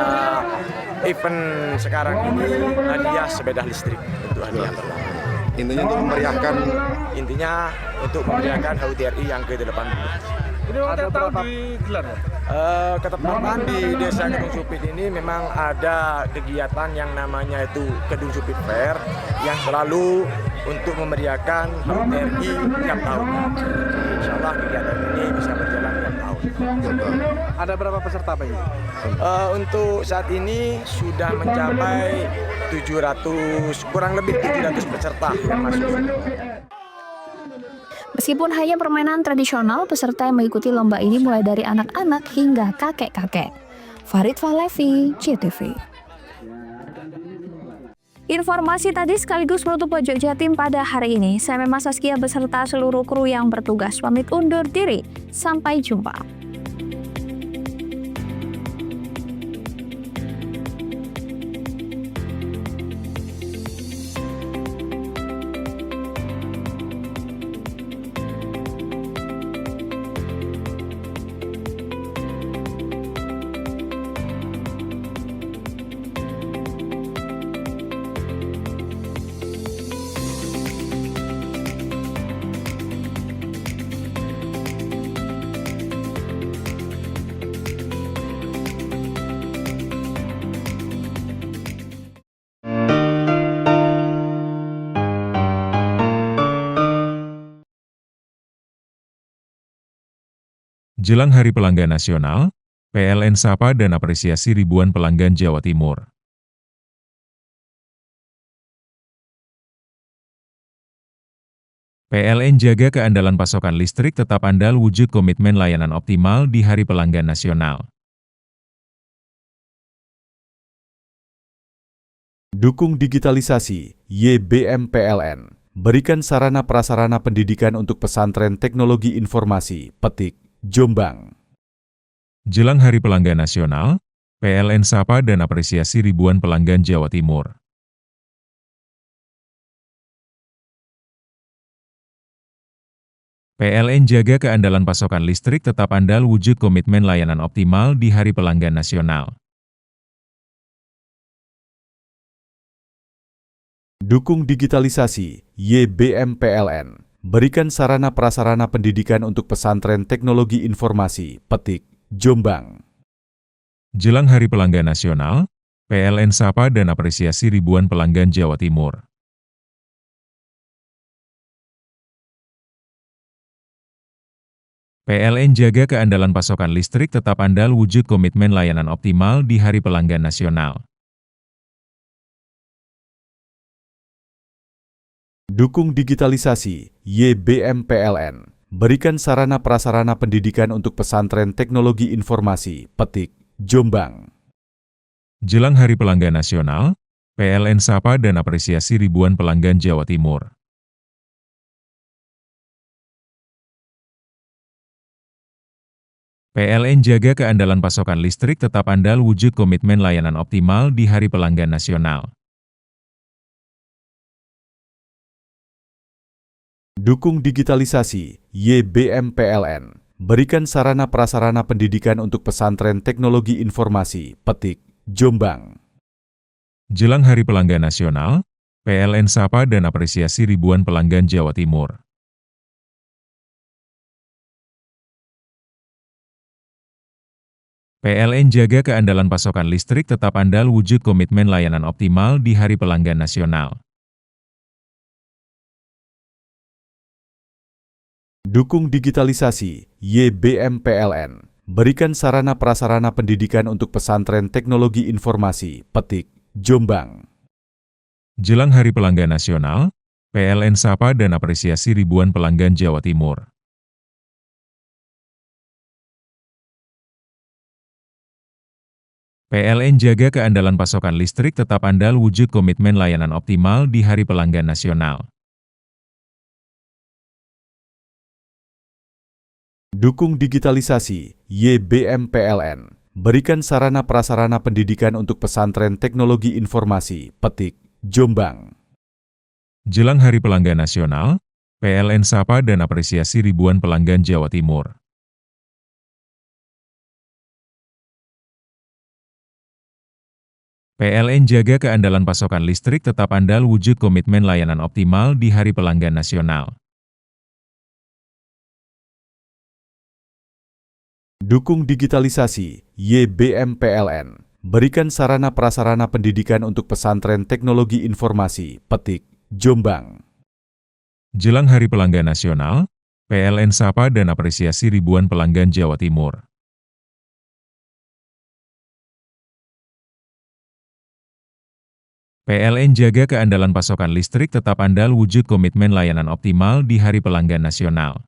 event sekarang ini hadiah sepeda listrik untuk hadiah pertama. Intinya untuk memeriahkan HUT RI yang ke-80. Ini ada berapa digelar? Ketepatan di Desa Gedung Supit ini memang ada kegiatan yang namanya itu Gedung Supit Fair yang selalu untuk memeriahkan HUT RI tiap tahun. Insya Allah kegiatan ini bisa berjalan tiap tahun. Ada berapa peserta Pak ini? Untuk saat ini sudah mencapai 700, kurang lebih 700 peserta yang masuk. Meskipun hanya permainan tradisional, peserta yang mengikuti lomba ini mulai dari anak-anak hingga kakek-kakek. Farid Falevi, JTV. Informasi tadi sekaligus menutup Pojok Jatim pada hari ini. Saya Mema Saskia beserta seluruh kru yang bertugas pamit undur diri. Sampai jumpa. Jelang Hari Pelanggan Nasional, PLN sapa dan apresiasi ribuan pelanggan Jawa Timur. PLN jaga keandalan pasokan listrik tetap andal wujud komitmen layanan optimal di Hari Pelanggan Nasional. Dukung digitalisasi, YBM PLN. Berikan sarana prasarana pendidikan untuk pesantren teknologi informasi, Petik, Jombang. Jelang Hari Pelanggan Nasional, PLN sapa dan apresiasi ribuan pelanggan Jawa Timur. PLN jaga keandalan pasokan listrik tetap andal wujud komitmen layanan optimal di Hari Pelanggan Nasional. Dukung digitalisasi, YBM PLN. Berikan sarana prasarana pendidikan untuk pesantren teknologi informasi, Petik, Jombang. Jelang Hari Pelanggan Nasional, PLN sapa dan apresiasi ribuan pelanggan Jawa Timur. PLN jaga keandalan pasokan listrik tetap andal wujud komitmen layanan optimal di Hari Pelanggan Nasional. Dukung digitalisasi, YBM PLN. Berikan sarana prasarana pendidikan untuk pesantren teknologi informasi, Petik, Jombang. Jelang Hari Pelanggan Nasional, PLN sapa dan apresiasi ribuan pelanggan Jawa Timur. PLN jaga keandalan pasokan listrik tetap andal wujud komitmen layanan optimal di Hari Pelanggan Nasional. Dukung digitalisasi, YBM PLN. Berikan sarana prasarana pendidikan untuk pesantren teknologi informasi, Petik, Jombang. Jelang Hari Pelanggan Nasional, PLN sapa dan apresiasi ribuan pelanggan Jawa Timur. PLN jaga keandalan pasokan listrik tetap andal wujud komitmen layanan optimal di Hari Pelanggan Nasional. Dukung digitalisasi, YBM PLN. Berikan sarana prasarana pendidikan untuk pesantren teknologi informasi, Petik, Jombang. Jelang Hari Pelanggan Nasional, PLN sapa dan apresiasi ribuan pelanggan Jawa Timur. PLN jaga keandalan pasokan listrik tetap andal wujud komitmen layanan optimal di Hari Pelanggan Nasional. Dukung digitalisasi, YBM PLN. Berikan sarana prasarana pendidikan untuk pesantren teknologi informasi, Petik, Jombang. Jelang Hari Pelanggan Nasional, PLN sapa dan apresiasi ribuan pelanggan Jawa Timur. PLN jaga keandalan pasokan listrik tetap andal wujud komitmen layanan optimal di Hari Pelanggan Nasional. Dukung digitalisasi, YBM PLN. Berikan sarana prasarana pendidikan untuk pesantren teknologi informasi, Petik, Jombang. Jelang Hari Pelanggan Nasional, PLN sapa dan apresiasi ribuan pelanggan Jawa Timur. PLN jaga keandalan pasokan listrik tetap andal wujud komitmen layanan optimal di Hari Pelanggan Nasional.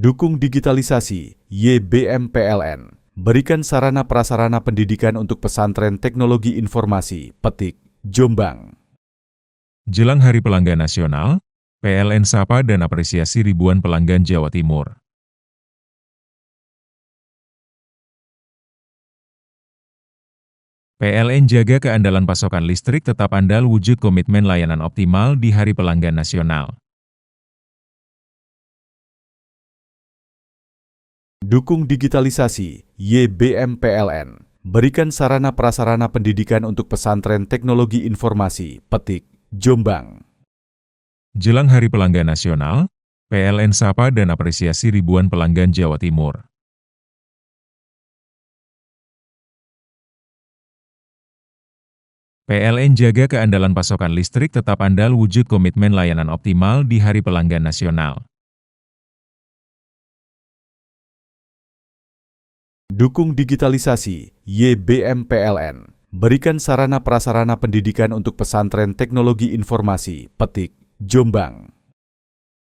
Dukung digitalisasi, YBM PLN. Berikan sarana prasarana pendidikan untuk pesantren teknologi informasi, Petik, Jombang. Jelang Hari Pelanggan Nasional, PLN sapa dan apresiasi ribuan pelanggan Jawa Timur. PLN jaga keandalan pasokan listrik tetap andal wujud komitmen layanan optimal di Hari Pelanggan Nasional. Dukung digitalisasi, YBM PLN. Berikan sarana prasarana pendidikan untuk pesantren teknologi informasi, Petik, Jombang. Jelang Hari Pelanggan Nasional, PLN sapa dan apresiasi ribuan pelanggan Jawa Timur. PLN jaga keandalan pasokan listrik tetap andal wujud komitmen layanan optimal di Hari Pelanggan Nasional. Dukung digitalisasi, YBM PLN. Berikan sarana prasarana pendidikan untuk pesantren teknologi informasi, Petik, Jombang.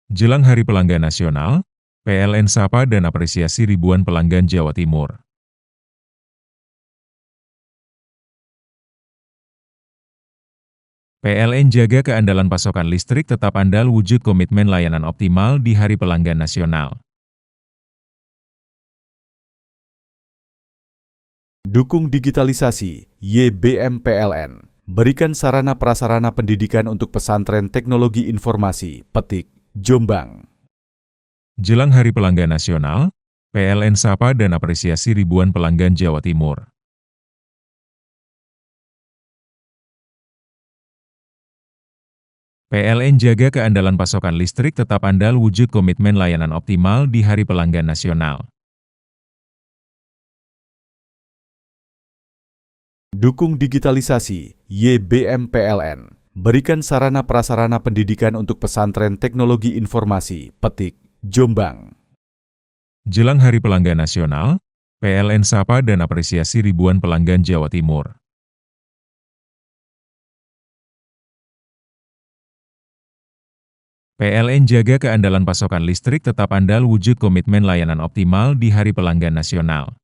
Jelang Hari Pelanggan Nasional, PLN sapa dan apresiasi ribuan pelanggan Jawa Timur. PLN jaga keandalan pasokan listrik tetap andal wujud komitmen layanan optimal di Hari Pelanggan Nasional. Dukung digitalisasi, YBM PLN. Berikan sarana prasarana pendidikan untuk pesantren teknologi informasi, Petik, Jombang. Jelang Hari Pelanggan Nasional, PLN sapa dan apresiasi ribuan pelanggan Jawa Timur. PLN jaga keandalan pasokan listrik tetap andal wujud komitmen layanan optimal di Hari Pelanggan Nasional. Dukung digitalisasi, YBM PLN. Berikan sarana prasarana pendidikan untuk pesantren teknologi informasi, Petik, Jombang. Jelang Hari Pelanggan Nasional, PLN sapa dan apresiasi ribuan pelanggan Jawa Timur. PLN jaga keandalan pasokan listrik tetap andal wujud komitmen layanan optimal di Hari Pelanggan Nasional.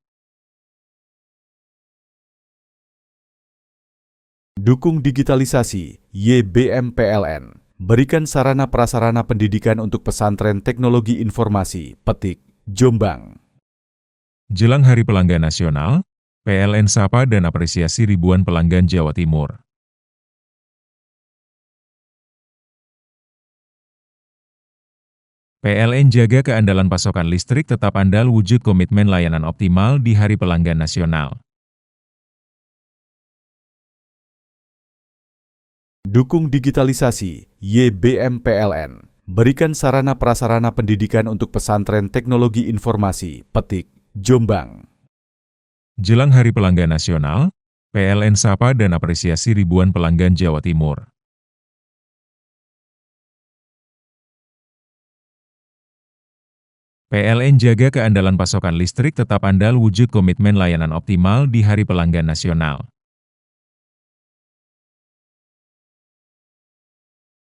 Dukung digitalisasi, YBM PLN. Berikan sarana prasarana pendidikan untuk pesantren teknologi informasi, Petik, Jombang. Jelang Hari Pelanggan Nasional, PLN sapa dan apresiasi ribuan pelanggan Jawa Timur. PLN jaga keandalan pasokan listrik tetap andal wujud komitmen layanan optimal di Hari Pelanggan Nasional. Dukung digitalisasi, YBM PLN. Berikan sarana prasarana pendidikan untuk pesantren teknologi informasi, Petik, Jombang. Jelang Hari Pelanggan Nasional, PLN sapa dan apresiasi ribuan pelanggan Jawa Timur. PLN jaga keandalan pasokan listrik tetap andal wujud komitmen layanan optimal di Hari Pelanggan Nasional.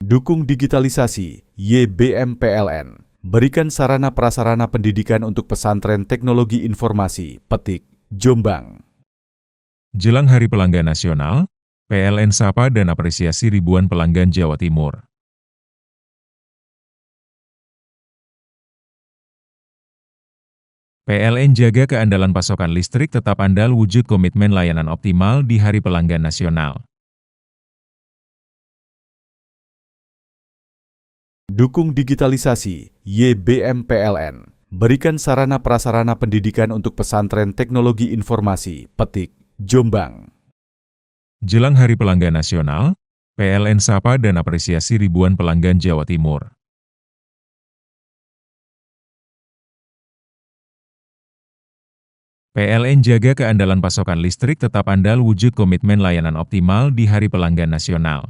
Dukung digitalisasi, YBM PLN. Berikan sarana prasarana pendidikan untuk pesantren teknologi informasi, Petik, Jombang. Jelang Hari Pelanggan Nasional, PLN sapa dan apresiasi ribuan pelanggan Jawa Timur. PLN jaga keandalan pasokan listrik tetap andal wujud komitmen layanan optimal di Hari Pelanggan Nasional. Dukung digitalisasi, YBM PLN. Berikan sarana prasarana pendidikan untuk pesantren teknologi informasi, Petik, Jombang. Jelang Hari Pelanggan Nasional, PLN sapa dan apresiasi ribuan pelanggan Jawa Timur. PLN jaga keandalan pasokan listrik tetap andal wujud komitmen layanan optimal di Hari Pelanggan Nasional.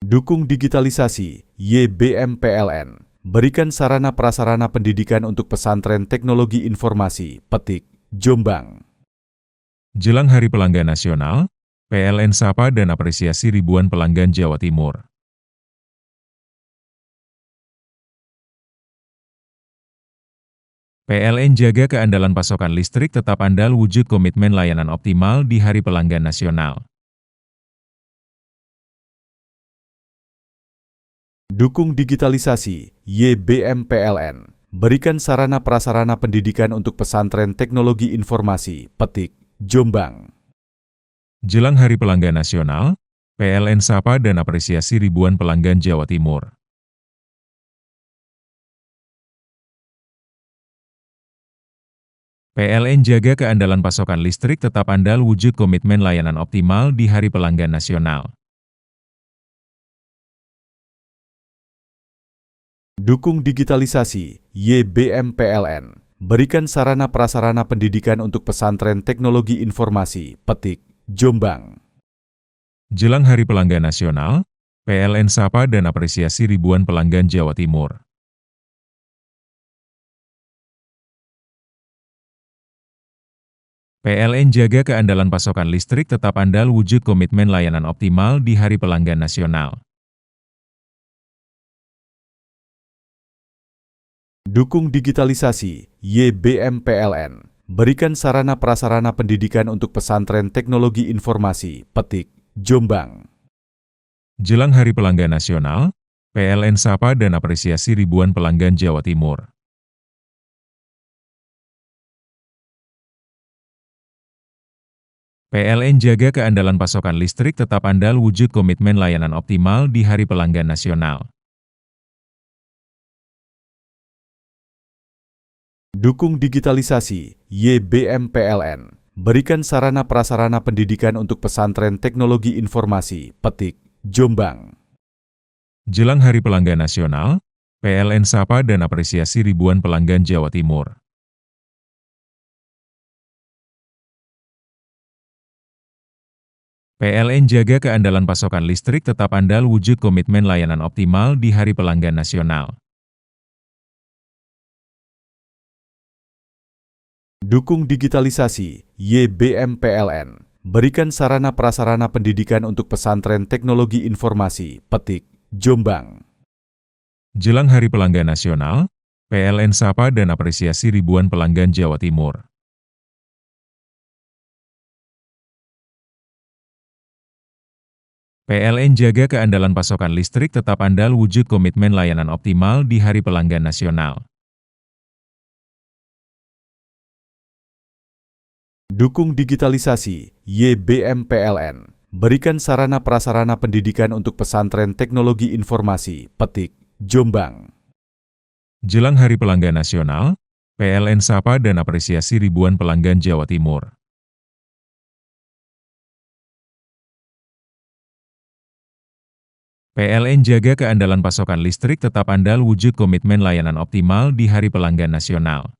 Dukung digitalisasi, YBM PLN. Berikan sarana prasarana pendidikan untuk pesantren teknologi informasi, Petik, Jombang. Jelang Hari Pelanggan Nasional, PLN sapa dan apresiasi ribuan pelanggan Jawa Timur. PLN jaga keandalan pasokan listrik tetap andal wujud komitmen layanan optimal di Hari Pelanggan Nasional. Dukung digitalisasi, YBM PLN. Berikan sarana prasarana pendidikan untuk pesantren teknologi informasi, Petik, Jombang. Jelang Hari Pelanggan Nasional, PLN sapa dan apresiasi ribuan pelanggan Jawa Timur. PLN jaga keandalan pasokan listrik tetap andal wujud komitmen layanan optimal di Hari Pelanggan Nasional. Dukung digitalisasi, YBM PLN. Berikan sarana prasarana pendidikan untuk pesantren teknologi informasi, Petik, Jombang. Jelang Hari Pelanggan Nasional, PLN sapa dan apresiasi ribuan pelanggan Jawa Timur. PLN jaga keandalan pasokan listrik tetap andal wujud komitmen layanan optimal di Hari Pelanggan Nasional. Dukung digitalisasi, YBM PLN. Berikan sarana prasarana pendidikan untuk pesantren teknologi informasi, Petik, Jombang. Jelang Hari Pelanggan Nasional, PLN sapa dan apresiasi ribuan pelanggan Jawa Timur. PLN jaga keandalan pasokan listrik tetap andal wujud komitmen layanan optimal di Hari Pelanggan Nasional. Dukung digitalisasi, YBM PLN. Berikan sarana prasarana pendidikan untuk pesantren teknologi informasi, Petik, Jombang. Jelang Hari Pelanggan Nasional, PLN sapa dan apresiasi ribuan pelanggan Jawa Timur. PLN jaga keandalan pasokan listrik tetap andal wujud komitmen layanan optimal di Hari Pelanggan Nasional. Dukung digitalisasi, YBM PLN. Berikan sarana prasarana pendidikan untuk pesantren teknologi informasi, Petik, Jombang. Jelang Hari Pelanggan Nasional, PLN sapa dan apresiasi ribuan pelanggan Jawa Timur. PLN jaga keandalan pasokan listrik tetap andal wujud komitmen layanan optimal di Hari Pelanggan Nasional. Dukung digitalisasi, YBM PLN. Berikan sarana prasarana pendidikan untuk pesantren teknologi informasi, Petik, Jombang. Jelang Hari Pelanggan Nasional, PLN sapa dan apresiasi ribuan pelanggan Jawa Timur. PLN jaga keandalan pasokan listrik tetap andal wujud komitmen layanan optimal di Hari Pelanggan Nasional.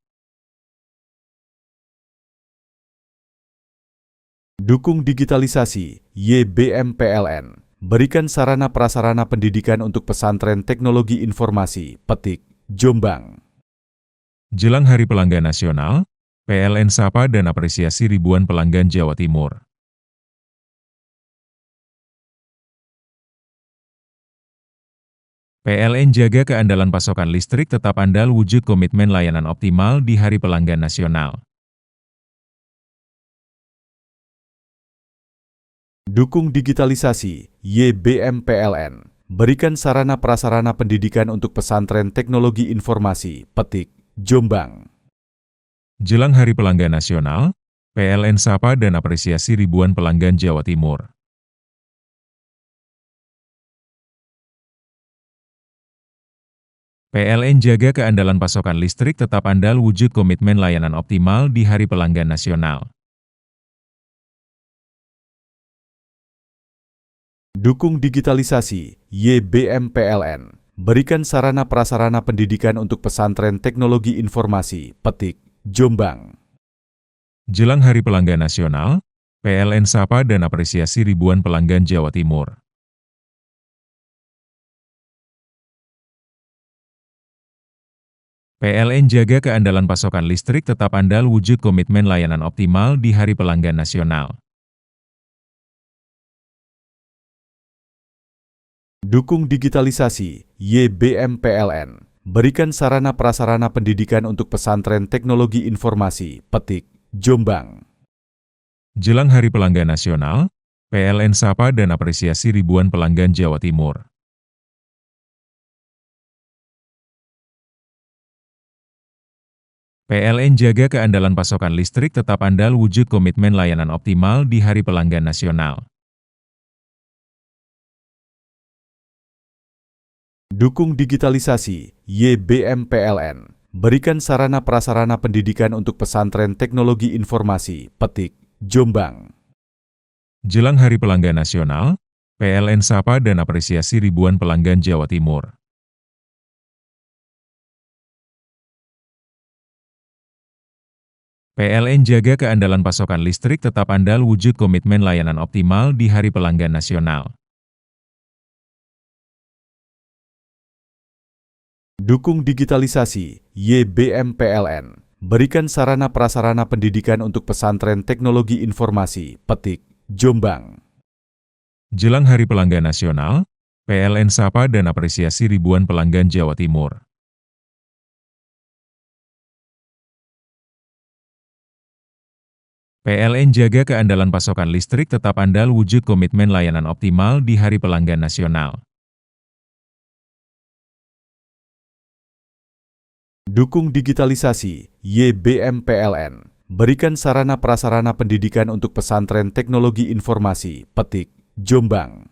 Dukung digitalisasi, YBM PLN. berikan sarana prasarana pendidikan untuk pesantren teknologi informasi, Petik, Jombang. Jelang Hari Pelanggan Nasional, PLN sapa dan apresiasi ribuan pelanggan Jawa Timur. PLN jaga keandalan pasokan listrik tetap andal wujud komitmen layanan optimal di Hari Pelanggan Nasional. Dukung digitalisasi, YBM PLN. Berikan sarana prasarana pendidikan untuk pesantren teknologi informasi, Petik, Jombang. Jelang Hari Pelanggan Nasional, PLN sapa dan apresiasi ribuan pelanggan Jawa Timur. PLN jaga keandalan pasokan listrik tetap andal wujud komitmen layanan optimal di Hari Pelanggan Nasional. Dukung digitalisasi, YBM PLN. Berikan sarana prasarana pendidikan untuk pesantren teknologi informasi, Petik, Jombang. Jelang Hari Pelanggan Nasional, PLN sapa dan apresiasi ribuan pelanggan Jawa Timur. PLN jaga keandalan pasokan listrik tetap andal wujud komitmen layanan optimal di Hari Pelanggan Nasional. Dukung digitalisasi, YBM PLN. Berikan sarana prasarana pendidikan untuk pesantren teknologi informasi, Petik, Jombang. Jelang Hari Pelanggan Nasional, PLN sapa dan apresiasi ribuan pelanggan Jawa Timur. PLN jaga keandalan pasokan listrik tetap andal wujud komitmen layanan optimal di Hari Pelanggan Nasional. Dukung digitalisasi, YBM PLN. Berikan sarana prasarana pendidikan untuk pesantren teknologi informasi, Petik, Jombang. Jelang Hari Pelanggan Nasional, PLN sapa dan apresiasi ribuan pelanggan Jawa Timur. PLN jaga keandalan pasokan listrik tetap andal wujud komitmen layanan optimal di Hari Pelanggan Nasional. Dukung digitalisasi, YBM PLN. Berikan sarana prasarana pendidikan untuk pesantren teknologi informasi, Petik, Jombang. Jelang Hari Pelanggan Nasional, PLN sapa dan apresiasi ribuan pelanggan Jawa Timur. PLN jaga keandalan pasokan listrik tetap andal wujud komitmen layanan optimal di Hari Pelanggan Nasional. Dukung digitalisasi, YBM PLN. Berikan sarana prasarana pendidikan untuk pesantren teknologi informasi, Petik, Jombang.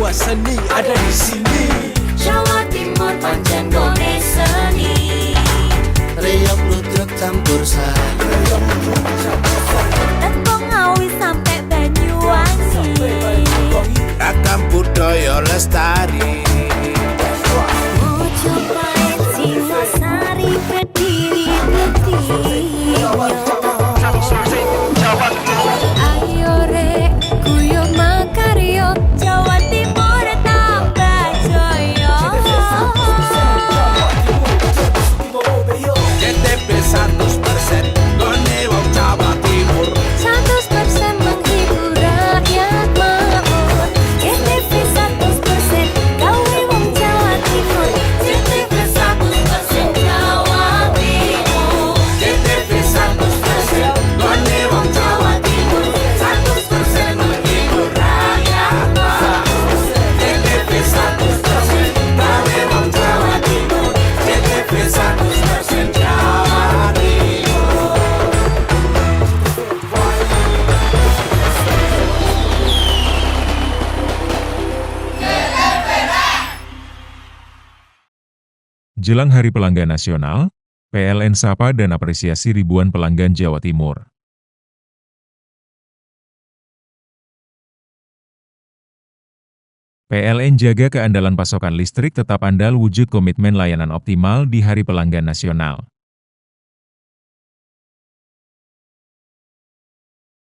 semua seni ada di sini. Jawa Timur pancen gone seni. Riok ludruk campur sari. Tepung Ngawi sampai Banyuwangi. Ragam budaya lestari. Mojopahit, Singosari, Kediri, Betinyo. Ayo rek, guyub makaryo, Jawa Timur tambah jaya. JTP 100% gone wong Jawa Timur. 100% menghibur rakyat makmur. JTP 100% gawe wong Jawa Timur. JTP 100% Jawa Timur. JTP 100% gone wong Jawa Timur. 100% menghibur rakyat makmur. JTP 100% gawe wong Jawa Timur. JTP 100% Jawa Timur. Jelang Hari Pelanggan Nasional, PLN sapa dan apresiasi ribuan pelanggan Jawa Timur. PLN jaga keandalan pasokan listrik tetap andal wujud komitmen layanan optimal di Hari Pelanggan Nasional.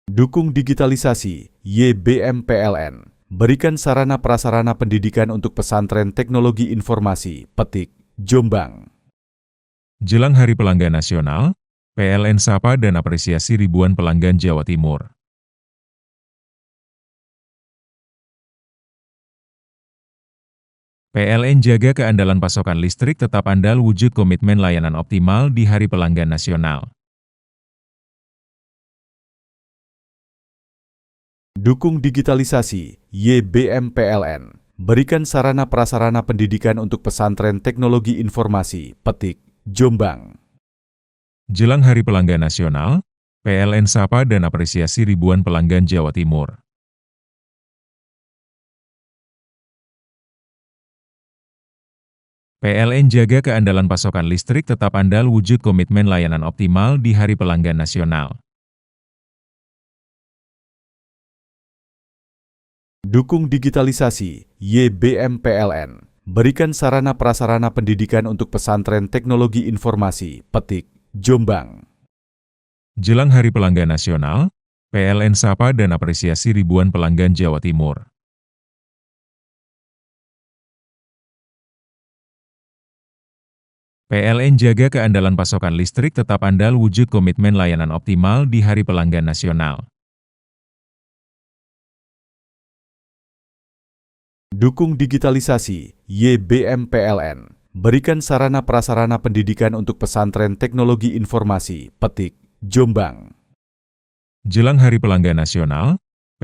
Dukung digitalisasi, YBM PLN. Berikan sarana prasarana pendidikan untuk pesantren teknologi informasi, Petik, Jombang. Jelang Hari Pelanggan Nasional, PLN sapa dan apresiasi ribuan pelanggan Jawa Timur. PLN jaga keandalan pasokan listrik tetap andal wujud komitmen layanan optimal di Hari Pelanggan Nasional. Dukung digitalisasi, YBM PLN. Berikan sarana prasarana pendidikan untuk pesantren teknologi informasi, Petik, Jombang. Jelang Hari Pelanggan Nasional, PLN sapa dan apresiasi ribuan pelanggan Jawa Timur. PLN jaga keandalan pasokan listrik tetap andal wujud komitmen layanan optimal di Hari Pelanggan Nasional. Dukung digitalisasi, YBM PLN. Berikan sarana prasarana pendidikan untuk pesantren teknologi informasi, Petik, Jombang. Jelang Hari Pelanggan Nasional, PLN sapa dan apresiasi ribuan pelanggan Jawa Timur. PLN jaga keandalan pasokan listrik tetap andal wujud komitmen layanan optimal di Hari Pelanggan Nasional. Dukung digitalisasi, YBM PLN. Berikan sarana prasarana pendidikan untuk pesantren teknologi informasi, Petik, Jombang. Jelang Hari Pelanggan Nasional,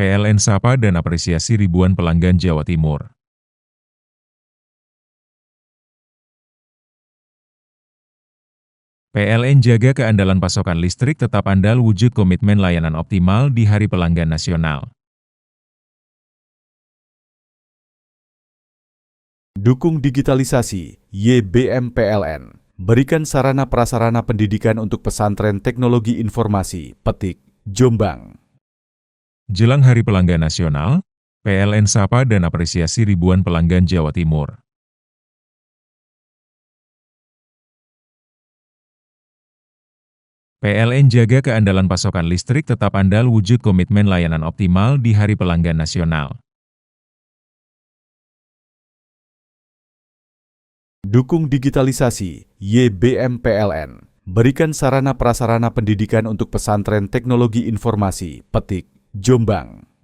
PLN sapa dan apresiasi ribuan pelanggan Jawa Timur. PLN jaga keandalan pasokan listrik tetap andal wujud komitmen layanan optimal di Hari Pelanggan Nasional. Dukung digitalisasi, YBM PLN. Berikan sarana prasarana pendidikan untuk pesantren teknologi informasi, Petik, Jombang. Jelang Hari Pelanggan Nasional, PLN sapa dan apresiasi ribuan pelanggan Jawa Timur. PLN jaga keandalan pasokan listrik tetap andal wujud komitmen layanan optimal di Hari Pelanggan Nasional. Dukung digitalisasi, YBM PLN. Berikan sarana prasarana pendidikan untuk pesantren teknologi informasi, Petik, Jombang.